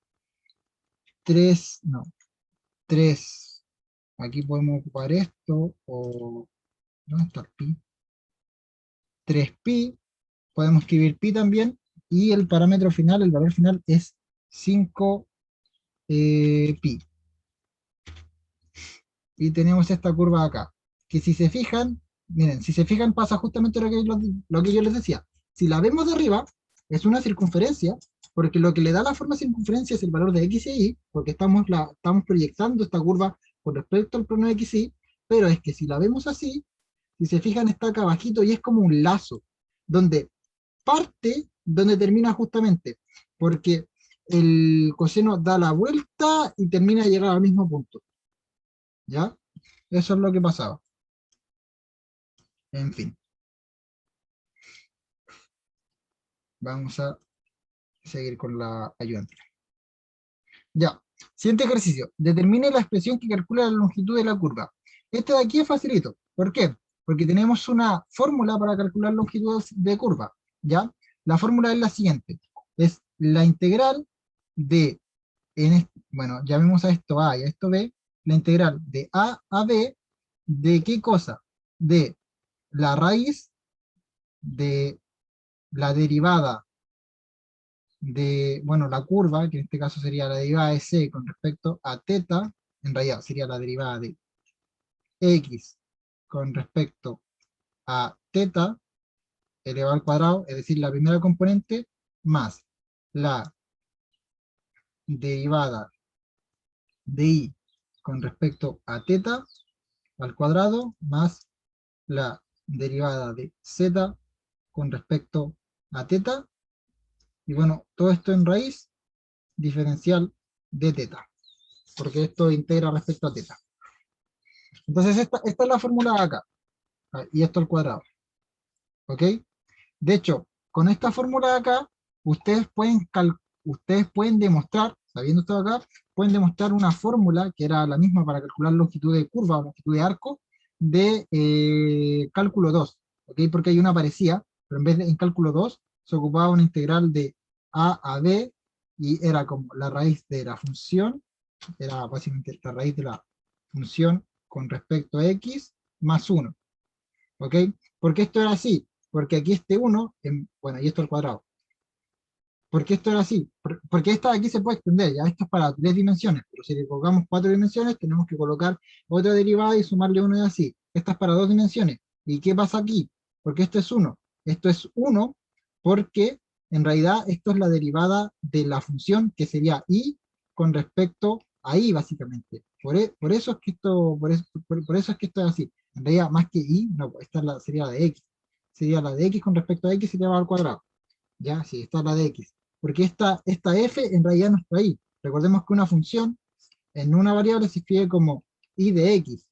3 no, 3. Aquí podemos ocupar esto, o ¿dónde está el pi? 3pi, podemos escribir pi también, y el parámetro final, el valor final es 5 pi. Y tenemos esta curva acá, que si se fijan, miren, si se fijan pasa justamente lo que yo les decía. Si la vemos de arriba, es una circunferencia, porque lo que le da la forma circunferencia es el valor de x y y, porque estamos proyectando esta curva con respecto al plano x y, pero es que si la vemos así, si se fijan está acá abajito y es como un lazo, donde parte, donde termina justamente, porque el coseno da la vuelta y termina de llegar al mismo punto, ¿ya? Eso es lo que pasaba. En fin, vamos a seguir con la ayudante. Ya, siguiente ejercicio. Determine la expresión que calcula la longitud de la curva. Este de aquí es facilito. ¿Por qué? Porque tenemos una fórmula para calcular longitud de curva. ¿Ya? La fórmula es la siguiente. Es la integral de, bueno, llamemos a esto A y a esto B, la integral de A a B, ¿de qué cosa? De la raíz de la derivada de, bueno, la curva, que en este caso sería la derivada de c con respecto a teta, en realidad sería la derivada de x con respecto a teta elevado al cuadrado, es decir, la primera componente, más la derivada de y con respecto a teta al cuadrado, más la derivada de z con respecto a teta, y bueno, todo esto en raíz diferencial de teta, porque esto integra respecto a teta. Entonces esta es la fórmula de acá, y esto al cuadrado, ¿ok? De hecho, con esta fórmula de acá, ustedes pueden demostrar, sabiendo esto de acá, pueden demostrar una fórmula que era la misma para calcular longitud de curva o longitud de arco de cálculo 2, ¿ok? Porque hay una parecida, pero en vez de en cálculo 2 se ocupaba una integral de a a b y era como la raíz de la función, era básicamente la raíz de la función con respecto a x más 1, ¿ok? Porque esto era así, porque aquí este 1, bueno, y esto al cuadrado. Porque esto era así, porque esta de aquí se puede extender, ya esto es para 3 dimensiones, pero si le colocamos 4 dimensiones, tenemos que colocar otra derivada y sumarle 1 y así. Esta es para 2 dimensiones. ¿Y qué pasa aquí? Porque esto es 1. Esto es 1 porque en realidad esto es la derivada de la función que sería y con respecto a y básicamente. Por eso es que esto, por eso es que esto es así. En realidad, más que y, no, esta es sería la de x. Sería la de x con respecto a x sería al cuadrado. Ya, sí, esta es la de x. Porque esta f en realidad no está ahí. Recordemos que una función en una variable se escribe como y de x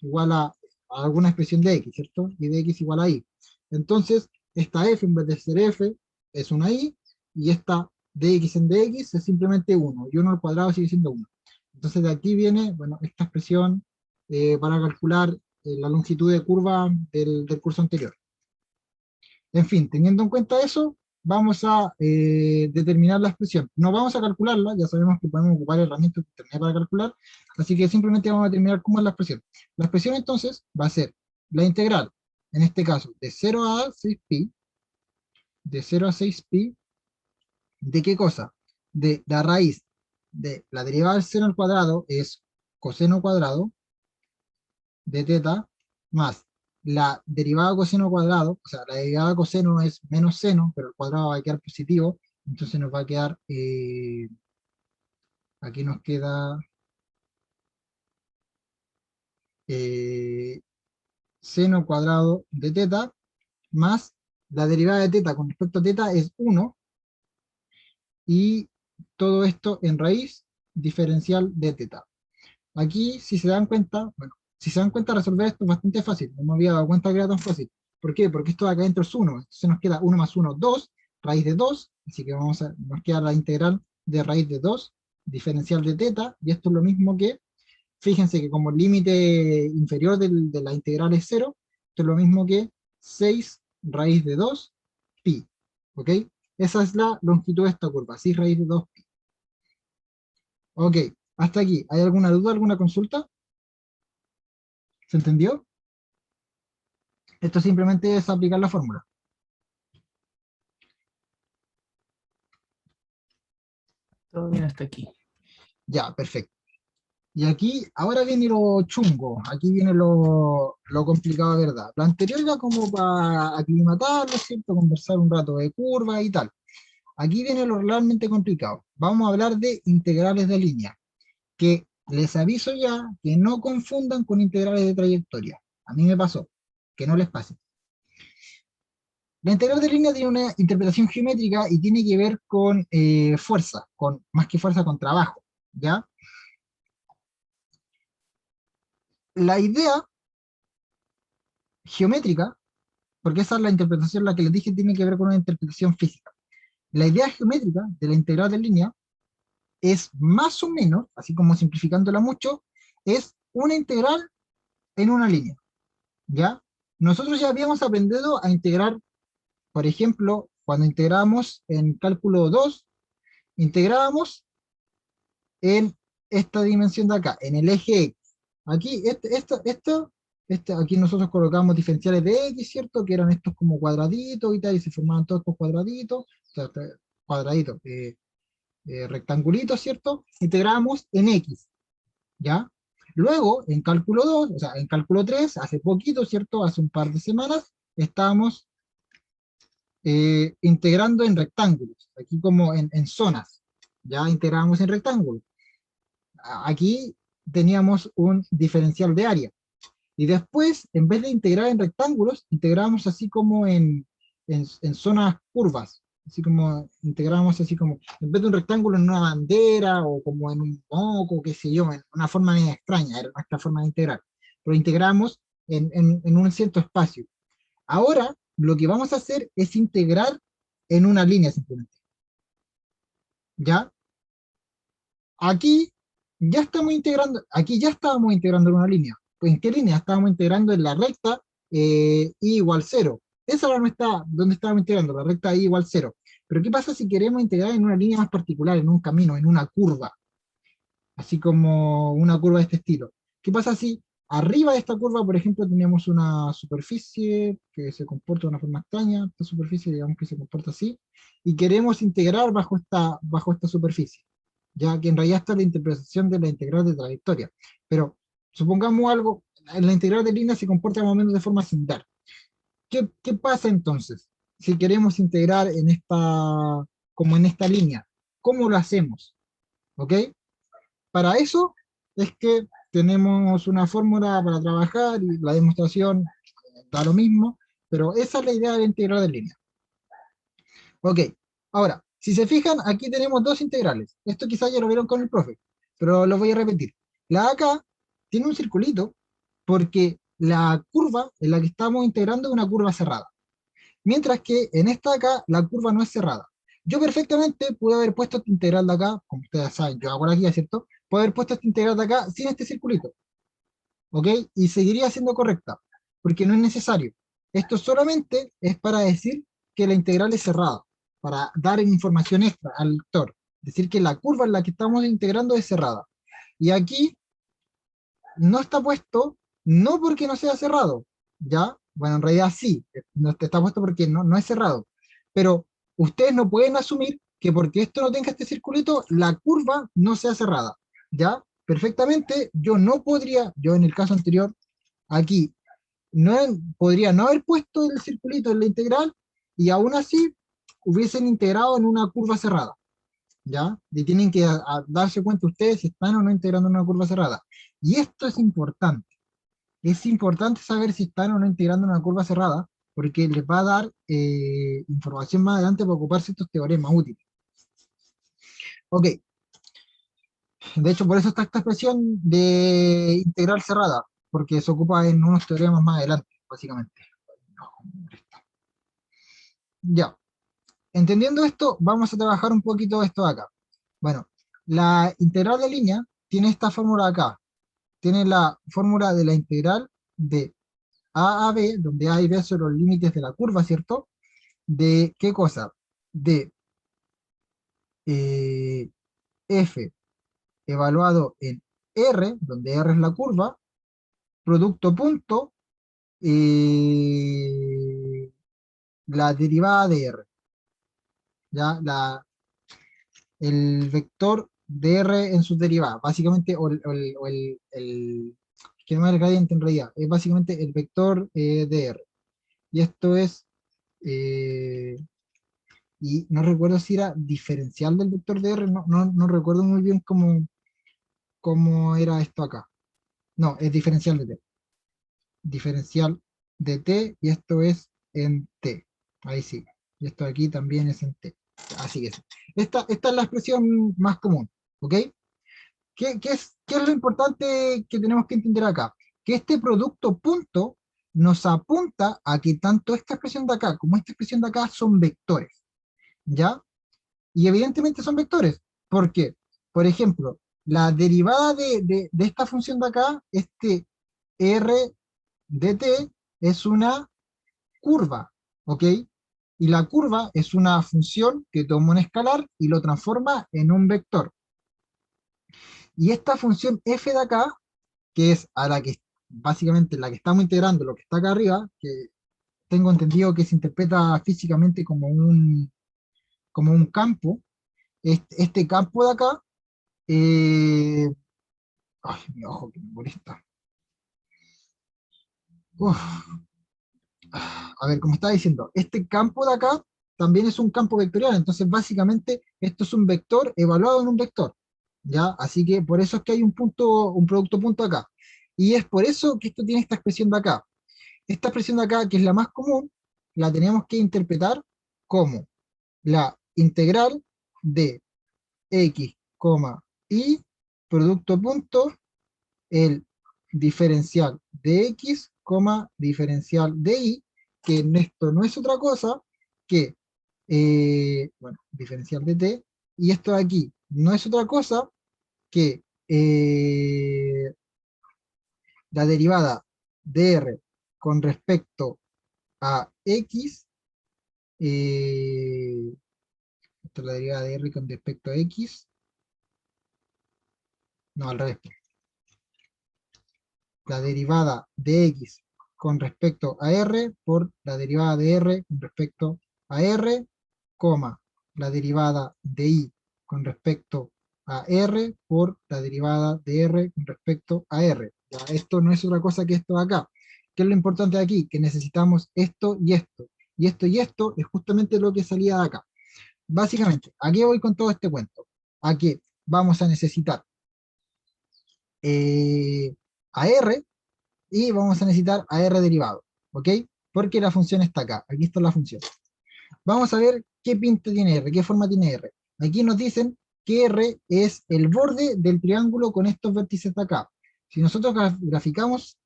igual a alguna expresión de x, ¿cierto? Y de x igual a y. Entonces, esta f en vez de ser f es una y esta dx en dx es simplemente 1, y 1 al cuadrado sigue siendo 1. Entonces de aquí viene, bueno, esta expresión para calcular la longitud de curva del curso anterior. En fin, teniendo en cuenta eso, vamos a determinar la expresión. No vamos a calcularla, ya sabemos que podemos ocupar herramientas de internet para calcular, así que simplemente vamos a determinar cómo es la expresión. La expresión entonces va a ser la integral, en este caso, de 0 a 6pi, de 0 a 6pi, ¿de qué cosa? De la raíz de la derivada del seno al cuadrado es coseno cuadrado de teta más la derivada de coseno cuadrado, o sea, la derivada de coseno es menos seno, pero el cuadrado va a quedar positivo, entonces nos va a quedar, aquí nos queda eh, seno cuadrado de teta, más la derivada de teta con respecto a teta es 1, y todo esto en raíz diferencial de teta. Aquí, si se dan cuenta, bueno, si se dan cuenta, resolver esto es bastante fácil. No me había dado cuenta que era tan fácil. ¿Por qué? Porque esto de acá adentro es 1. Entonces nos queda 1 más 1, 2, raíz de 2. Así que nos queda la integral de raíz de 2, diferencial de teta. Y esto es lo mismo que, fíjense que como el límite inferior de la integral es 0, esto es lo mismo que 6 raíz de 2 pi. ¿Ok? Esa es la longitud de esta curva, 6 raíz de 2 pi. Ok, hasta aquí. ¿Hay alguna duda, alguna consulta? ¿Se entendió? Esto simplemente es aplicar la fórmula. Todo bien hasta aquí. Ya, perfecto. Y aquí, ahora viene lo chungo, aquí viene lo complicado de verdad. Lo anterior era como para aclimatarlo, ¿cierto? Conversar un rato de curva y tal. Aquí viene lo realmente complicado. Vamos a hablar de integrales de línea, que les aviso ya que no confundan con integrales de trayectoria. A mí me pasó, que no les pase. La integral de línea tiene una interpretación geométrica y tiene que ver con fuerza, con, más que fuerza, con trabajo, ¿ya? La idea geométrica, porque esa es la interpretación, la que les dije, tiene que ver con una interpretación física. La idea geométrica de la integral de línea es más o menos, así como simplificándola mucho, es una integral en una línea, ¿ya? Nosotros ya habíamos aprendido a integrar, por ejemplo, cuando integramos en cálculo 2, integrábamos en esta dimensión de acá, en el eje X. Aquí, aquí nosotros colocamos diferenciales de X, ¿cierto? Que eran estos como cuadraditos y tal, y se formaban todos estos cuadraditos, o sea, cuadraditos, rectangulitos, ¿cierto? Integramos en X, ¿ya? Luego, en cálculo 2, o sea, en cálculo 3, hace poquito, ¿cierto? Hace un par de semanas, estábamos integrando en rectángulos, aquí como en zonas, ya integramos en rectángulos. Aquí teníamos un diferencial de área. Y después, en vez de integrar en rectángulos, integramos así como en zonas curvas. Así como integramos así como, en vez de un rectángulo en una bandera o como en un moco, qué sé yo, en una forma media extraña, era nuestra forma de integrar. Pero integramos en un cierto espacio. Ahora, lo que vamos a hacer es integrar en una línea simplemente. ¿Ya? Aquí aquí ya estábamos integrando en una línea. Pues, ¿en qué línea? Estábamos integrando en la recta y igual 0. Esa era nuestra, donde estábamos integrando, la recta y igual 0. Pero ¿qué pasa si queremos integrar en una línea más particular, en un camino, en una curva? Así como una curva de este estilo. ¿Qué pasa si arriba de esta curva, por ejemplo, tenemos una superficie que se comporta de una forma extraña, esta superficie digamos que se comporta así, y queremos integrar bajo esta superficie? Ya que en realidad está la interpretación de la integral de trayectoria. Pero supongamos algo, la integral de línea se comporta más o menos de forma similar. ¿Qué pasa entonces? Si queremos integrar en como en esta línea, ¿cómo lo hacemos? ¿Ok? Para eso es que tenemos una fórmula para trabajar y la demostración da lo mismo, pero esa es la idea de la integral de línea. Ok, ahora, si se fijan, aquí tenemos dos integrales. Esto quizás ya lo vieron con el profe, pero lo voy a repetir. La de acá tiene un circulito porque la curva en la que estamos integrando es una curva cerrada. Mientras que en esta de acá, la curva no es cerrada. Yo perfectamente pude haber puesto esta integral de acá, como ustedes saben, yo hago la guía, ¿cierto? Puedo haber puesto esta integral de acá sin este circulito, ¿ok? Y seguiría siendo correcta, porque no es necesario. Esto solamente es para decir que la integral es cerrada, para dar información extra al lector, decir que la curva en la que estamos integrando es cerrada. Y aquí no está puesto, no porque no sea cerrado, ¿ya? Bueno, en realidad sí, no está puesto porque no es cerrado, pero ustedes no pueden asumir que porque esto no tenga este circulito, la curva no sea cerrada, ¿ya? Perfectamente, yo no podría, yo en el caso anterior, aquí no, podría no haber puesto el circulito en la integral y aún así hubiesen integrado en una curva cerrada, ¿ya? Y tienen que darse cuenta ustedes si están o no integrando en una curva cerrada. Y esto es importante. Es importante saber si están o no integrando en una curva cerrada, porque les va a dar información más adelante para ocuparse estos teoremas útiles. Ok, de hecho por eso está esta expresión de integral cerrada, porque se ocupa en unos teoremas más adelante, básicamente. Ya, entendiendo esto, vamos a trabajar un poquito esto de acá. Bueno, la integral de línea tiene esta fórmula acá. Tiene la fórmula de la integral de a B, donde A y B son los límites de la curva, ¿cierto? ¿De qué cosa? De eh, f evaluado en R, donde R es la curva, producto punto, la derivada de R, ¿ya? El vector de R en sus derivadas, básicamente, que no es el gradiente en realidad, es básicamente el vector de R. Y esto es, eh, y no recuerdo si era diferencial del vector de R, no recuerdo muy bien cómo era esto acá. No, es diferencial de T. Diferencial de T, y esto es en T. Ahí sí. Y esto aquí también es en T. Así que sí. Esta es la expresión más común. ¿Ok? ¿Qué es lo importante que tenemos que entender acá? Que este producto punto nos apunta a que tanto esta expresión de acá como esta expresión de acá son vectores. ¿Ya? Y evidentemente son vectores. ¿Por qué? Por ejemplo, la derivada de esta función de acá, este r de t, es una curva, ¿ok? Y la curva es una función que toma un escalar y lo transforma en un vector. Y esta función f de acá, que es a la que básicamente la que estamos integrando, lo que está acá arriba, que tengo entendido que se interpreta físicamente como un campo, este campo de acá, eh, ay, mi ojo que me molesta. Uf, a ver, como estaba diciendo, este campo de acá también es un campo vectorial, entonces básicamente esto es un vector evaluado en un vector, ¿ya? Así que por eso es que hay un punto, un producto punto acá. Y es por eso que esto tiene esta expresión de acá. Esta expresión de acá, que es la más común, la tenemos que interpretar como la integral de x, y producto punto, el diferencial de x, diferencial de y, que en esto no es otra cosa que, bueno, diferencial de t, y esto de aquí no es otra cosa que la derivada de r con respecto a x, esta es la derivada de r con respecto a x, no, al revés, la derivada de x con respecto a r por la derivada de r con respecto a r, la derivada de y con respecto a r por la derivada de r con respecto a r. Ya, esto no es otra cosa que esto de acá. ¿Qué es lo importante de aquí? Que necesitamos esto y esto. Y esto y esto es justamente lo que salía de acá. Básicamente, ¿a qué voy con todo este cuento? A que vamos a necesitar a r, y vamos a necesitar a r derivado, ¿ok? Porque la función está acá, aquí está la función. Vamos a ver qué pinta tiene r, qué forma tiene r. Aquí nos dicen que r es el borde del triángulo con estos vértices de acá. Si nosotros graficamos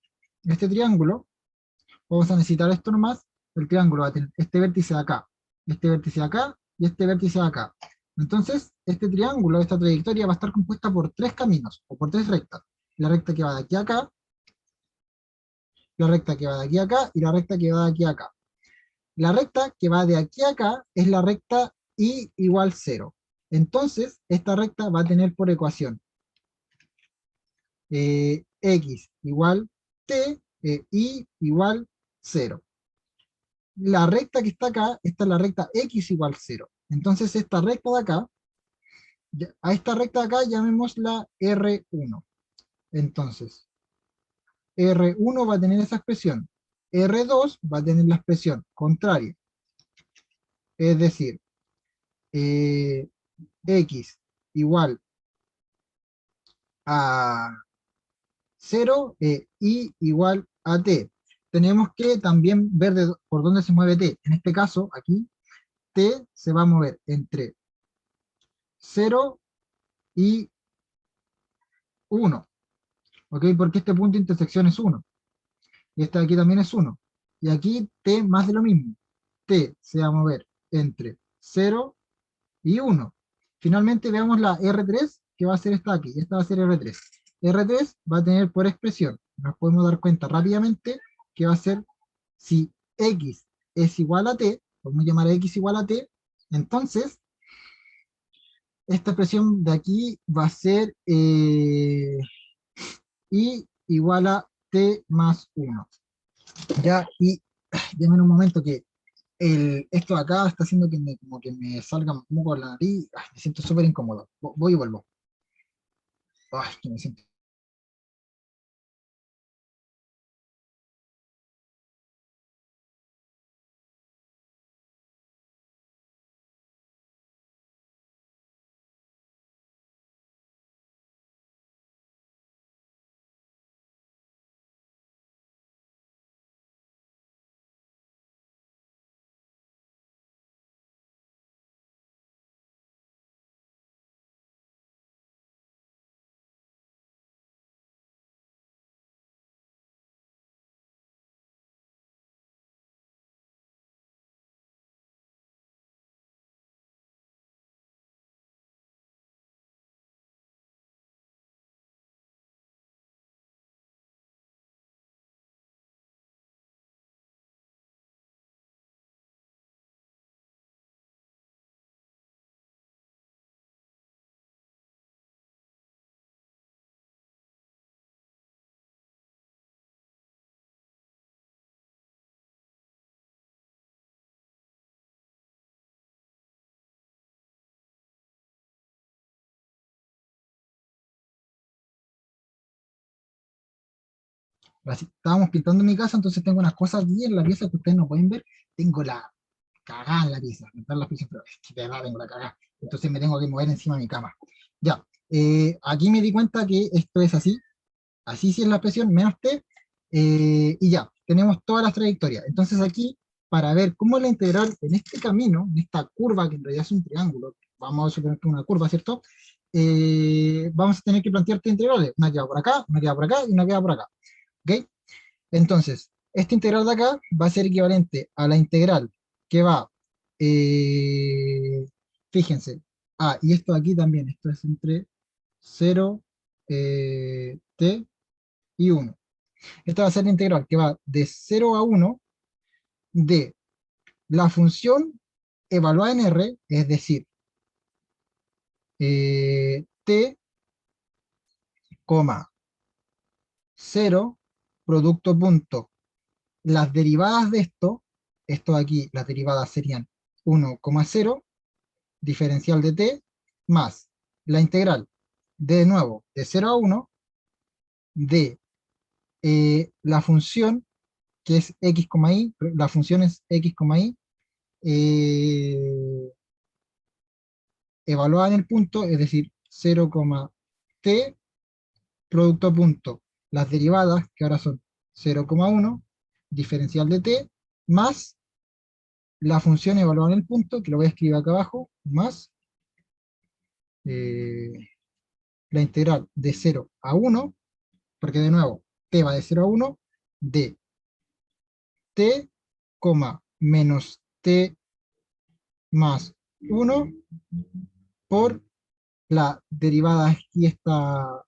este triángulo, vamos a necesitar esto nomás, el triángulo va a tener este vértice de acá, este vértice de acá y este vértice de acá. Entonces, este triángulo, esta trayectoria va a estar compuesta por tres caminos, o por tres rectas. La recta que va de aquí a acá, la recta que va de aquí a acá y la recta que va de aquí a acá. La recta que va de aquí a acá es la recta y igual 0. Entonces, esta recta va a tener por ecuación x igual t, y igual 0. La recta que está acá, esta es la recta x igual 0. Entonces, esta recta de acá, a esta recta de acá llamémosla R1. Entonces, R1 va a tener esa expresión. R2 va a tener la expresión contraria. Es decir, X igual a 0, y igual a t. Tenemos que también ver por dónde se mueve t. En este caso, aquí, t se va a mover entre 0 y 1. ¿Ok? Porque este punto de intersección es 1. Y este de aquí también es 1. Y aquí t más de lo mismo. T se va a mover entre 0 y 1. Finalmente veamos la R3, que va a ser esta aquí. Esta va a ser R3. R3 va a tener por expresión, nos podemos dar cuenta rápidamente, que va a ser si X es igual a T, podemos llamar a X igual a T, entonces esta expresión de aquí va a ser Y igual a T más 1. Ya, y déjenme un momento que esto de acá está haciendo que como que me salga un poco la nariz. Me siento súper incómodo. Voy y vuelvo. Ay, que me siento. Así, estábamos pintando mi casa, entonces tengo unas cosas aquí en la pieza que ustedes no pueden ver. Tengo la cagada en la pieza. La pieza, pero es que de verdad tengo la cagada. Entonces me tengo que mover encima de mi cama. Ya, aquí me di cuenta que esto es así. Así sí es la expresión, menos t, y ya, tenemos todas las trayectorias. Entonces aquí, para ver cómo es la integral en este camino, en esta curva, que en realidad es un triángulo, vamos a suponer que es una curva, ¿cierto? Vamos a tener que plantear tres integrales, una queda por acá, una queda por acá y una queda por acá, ¿ok? Entonces, esta integral de acá va a ser equivalente a la integral que va, eh, fíjense, y esto aquí también, esto es entre 0, t y 1. Esta va a ser la integral que va de 0 a 1 de la función evaluada en R, es decir, t, 0, producto punto. Las derivadas de esto de aquí, las derivadas serían 1,0, diferencial de t, más la integral, de nuevo, de 0 a 1, de la función, que es x, y, la función es x, y, eh, evaluada en el punto, es decir, 0, t, producto punto, las derivadas, que ahora son 0,1, diferencial de t, más la función evaluada en el punto, que lo voy a escribir acá abajo, más eh, la integral de 0 a 1, porque de nuevo, t va de 0 a 1, de t, menos t más 1 por la derivada aquí, esta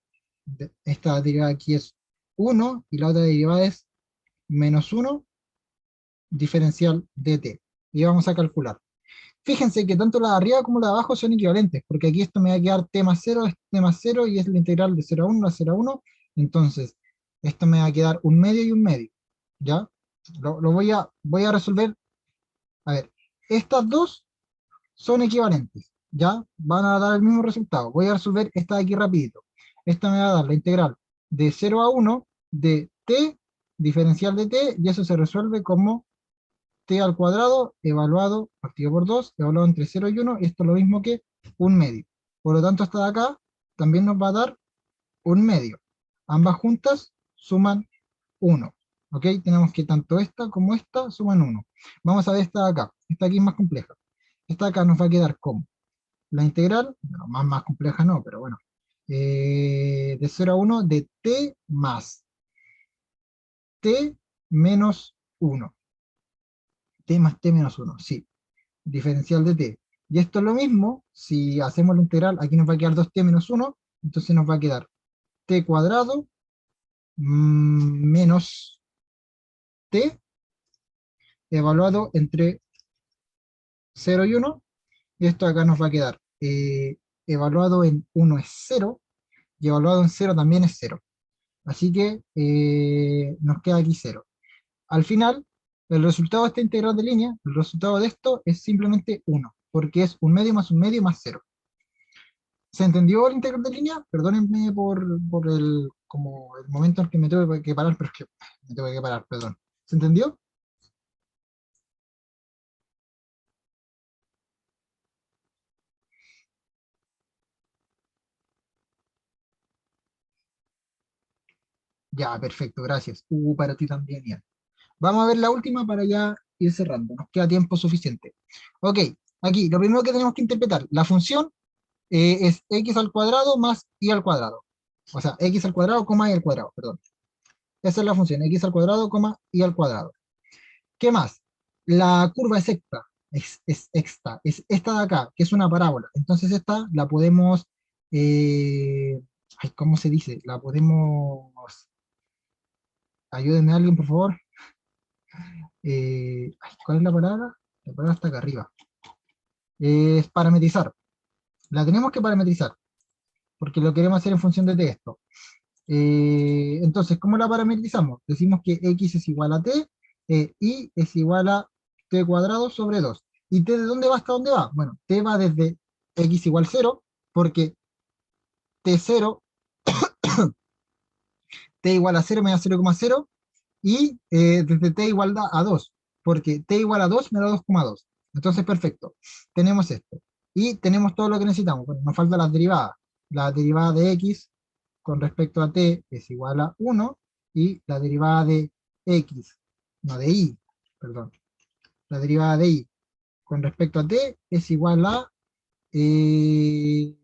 derivada aquí es 1 y la otra derivada es menos 1 diferencial de t. Y vamos a calcular. Fíjense que tanto la de arriba como la de abajo son equivalentes, porque aquí esto me va a quedar t más 0, es t más 0 y es la integral de 0 a 1 a 0 a 1. Entonces, esto me va a quedar un medio y un medio. ¿Ya? Lo voy a resolver. A ver, estas dos son equivalentes, ¿ya? Van a dar el mismo resultado. Voy a resolver esta de aquí rapidito. Esta me va a dar la integral de 0 a 1 de t diferencial de t, y eso se resuelve como t al cuadrado evaluado partido por 2, evaluado entre 0 y 1, esto es lo mismo que un medio. Por lo tanto, esta de acá también nos va a dar un medio. Ambas juntas suman 1. ¿Ok? Tenemos que tanto esta como esta suman 1. Vamos a ver esta de acá. Esta aquí es más compleja. Esta de acá nos va a quedar como la integral, bueno, más compleja no, pero bueno, de 0 a 1 de t más t menos 1. T más t menos 1, sí. Diferencial de t. Y esto es lo mismo, si hacemos la integral, aquí nos va a quedar 2t menos 1, entonces nos va a quedar t cuadrado menos t evaluado entre 0 y 1, y esto acá nos va a quedar evaluado en 1 es 0, y evaluado en 0 también es 0. Así que nos queda aquí 0. Al final, el resultado de esta integral de línea, el resultado de esto es simplemente 1, porque es un medio más 0. ¿Se entendió la integral de línea? Perdónenme por como el momento en que me tengo que parar, pero es que me tengo que parar, perdón. ¿Se entendió? Ya, perfecto, gracias. Para ti también, Ian. Vamos a ver la última para ya ir cerrando. Nos queda tiempo suficiente. Ok, aquí lo primero que tenemos que interpretar, la función es x al cuadrado más y al cuadrado. O sea, x al cuadrado, coma y al cuadrado, perdón. Esa es la función, x al cuadrado, coma y al cuadrado. ¿Qué más? La curva es esta, es esta de acá, que es una parábola. Entonces esta la podemos, ay, ¿cómo se dice? La podemos, ayúdenme alguien, por favor. Ay, ¿cuál es la palabra? La palabra está acá arriba. Es parametrizar. La tenemos que parametrizar, porque lo queremos hacer en función de esto. Entonces, ¿cómo la parametrizamos? Decimos que x es igual a t, y es igual a t cuadrado sobre 2. ¿Y t de dónde va hasta dónde va? Bueno, t va desde x igual 0, porque t0, t igual a 0 me da 0,0, y desde t igual a 2, porque t igual a 2 me da 2,2. Entonces, perfecto. Tenemos esto. Y tenemos todo lo que necesitamos. Bueno, nos faltan las derivadas. La derivada de x con respecto a t es igual a 1, y la derivada de x, no de y, perdón, la derivada de y con respecto a t es igual a t.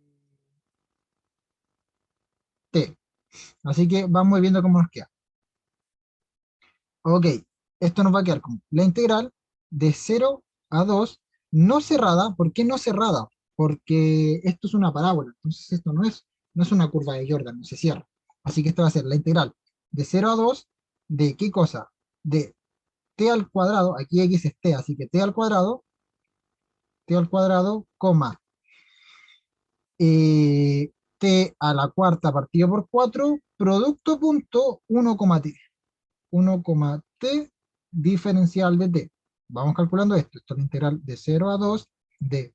Así que vamos viendo cómo nos queda. Ok, esto nos va a quedar como la integral de 0 a 2, no cerrada. ¿Por qué no cerrada? Porque esto es una parábola, entonces esto no es una curva de Jordan, no se cierra. Así que esto va a ser la integral de 0 a 2 de ¿qué cosa? De t al cuadrado, aquí x es t, así que t al cuadrado, coma, t a la cuarta partido por 4, producto punto 1, t. 1, t diferencial de t. Vamos calculando esto. Esto es la integral de 0 a 2 de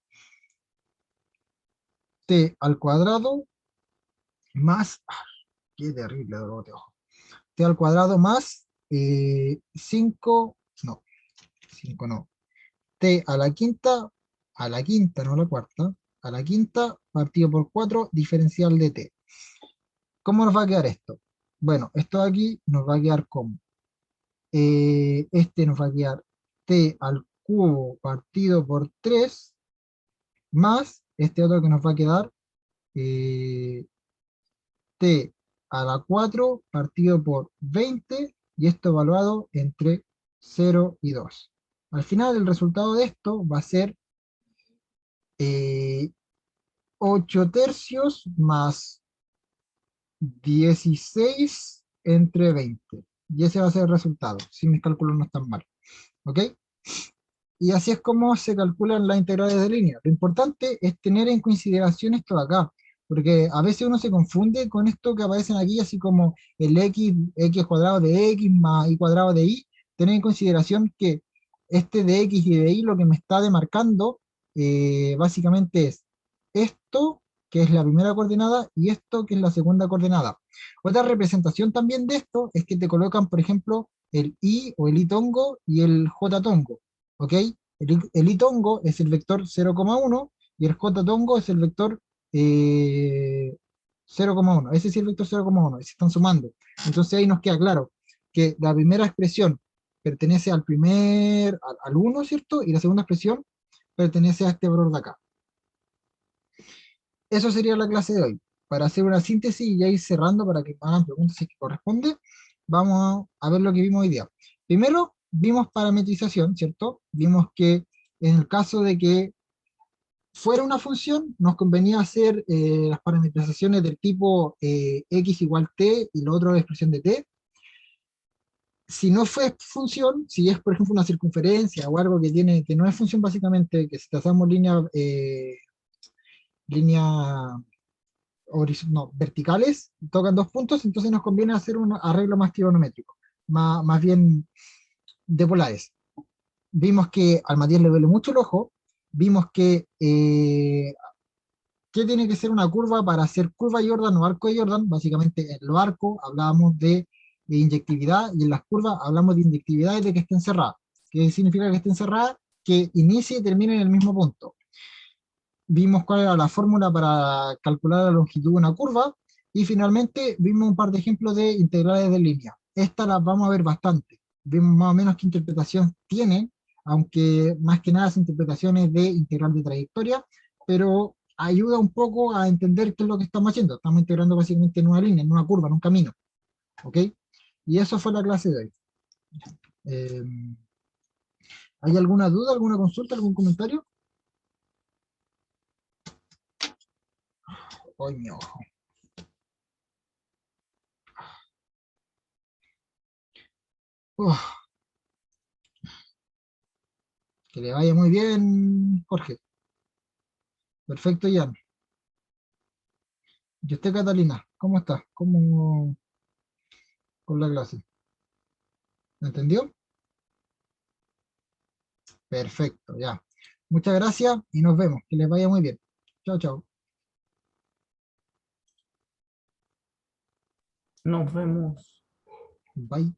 t al cuadrado más, qué terrible dolor de ojo, t al cuadrado más 5, no, 5 no, t a la quinta, no a la cuarta, a la quinta partido por 4 diferencial de t. ¿Cómo nos va a quedar esto? Bueno, esto de aquí nos va a quedar como, este nos va a quedar t al cubo partido por 3 más este otro que nos va a quedar eh, t a la 4 partido por 20, y esto evaluado entre 0 y 2. Al final el resultado de esto va a ser 8 tercios más 16 entre 20. Y ese va a ser el resultado, si mis cálculos no están mal. ¿Ok? Y así es como se calculan las integrales de línea. Lo importante es tener en consideración esto de acá, porque a veces uno se confunde con esto que aparecen aquí, así como el x cuadrado de x más y cuadrado de y. Tener en consideración que este de x y de y lo que me está demarcando básicamente es esto, que es la primera coordenada, y esto, que es la segunda coordenada. Otra representación también de esto es que te colocan, por ejemplo, el i o el i tongo y el j tongo, ¿ok? El i tongo es el vector 0,1 y el j tongo es el vector 0,1. Ese sí es el vector 0,1, se están sumando. Entonces ahí nos queda claro que la primera expresión pertenece al 1, ¿cierto? Y la segunda expresión pertenece a este valor de acá. Eso sería la clase de hoy. Para hacer una síntesis y ya ir cerrando para que me hagan preguntas si es que corresponde, vamos a ver lo que vimos hoy día. Primero, vimos parametrización, ¿cierto? Vimos que en el caso de que fuera una función, nos convenía hacer las parametrizaciones del tipo x igual t y lo otro es expresión de t. Si no fue función, si es por ejemplo una circunferencia o algo que no es función básicamente, que si trazamos línea no, verticales, tocan dos puntos, entonces nos conviene hacer un arreglo más trigonométrico, más bien de polares. Vimos que al Matías le duele mucho el ojo, vimos que ¿qué tiene que ser una curva para hacer curva Jordan o arco de Jordan? Básicamente en los arcos hablábamos de inyectividad y en las curvas hablamos de inyectividad y de que estén cerradas. ¿Qué significa que estén cerradas? Que inicie y termine en el mismo punto. Vimos cuál era la fórmula para calcular la longitud de una curva y finalmente vimos un par de ejemplos de integrales de línea. Estas las vamos a ver bastante. Vimos más o menos qué interpretación tienen, aunque más que nada son interpretaciones de integral de trayectoria, pero ayuda un poco a entender qué es lo que estamos haciendo. Estamos integrando básicamente en una línea, en una curva, en un camino. ¿Ok? Y eso fue la clase de hoy. Eh, ¿Hay alguna duda, alguna consulta, algún comentario? ¡Ay, mi ojo! Uf, que le vaya muy bien, Jorge. Perfecto, Jan. ¿Y usted, Catalina? ¿Cómo está? ¿Cómo con la clase? ¿Me entendió? Perfecto, ya. Muchas gracias y nos vemos. Que les vaya muy bien. Chao, chao. Nos vemos. Bye.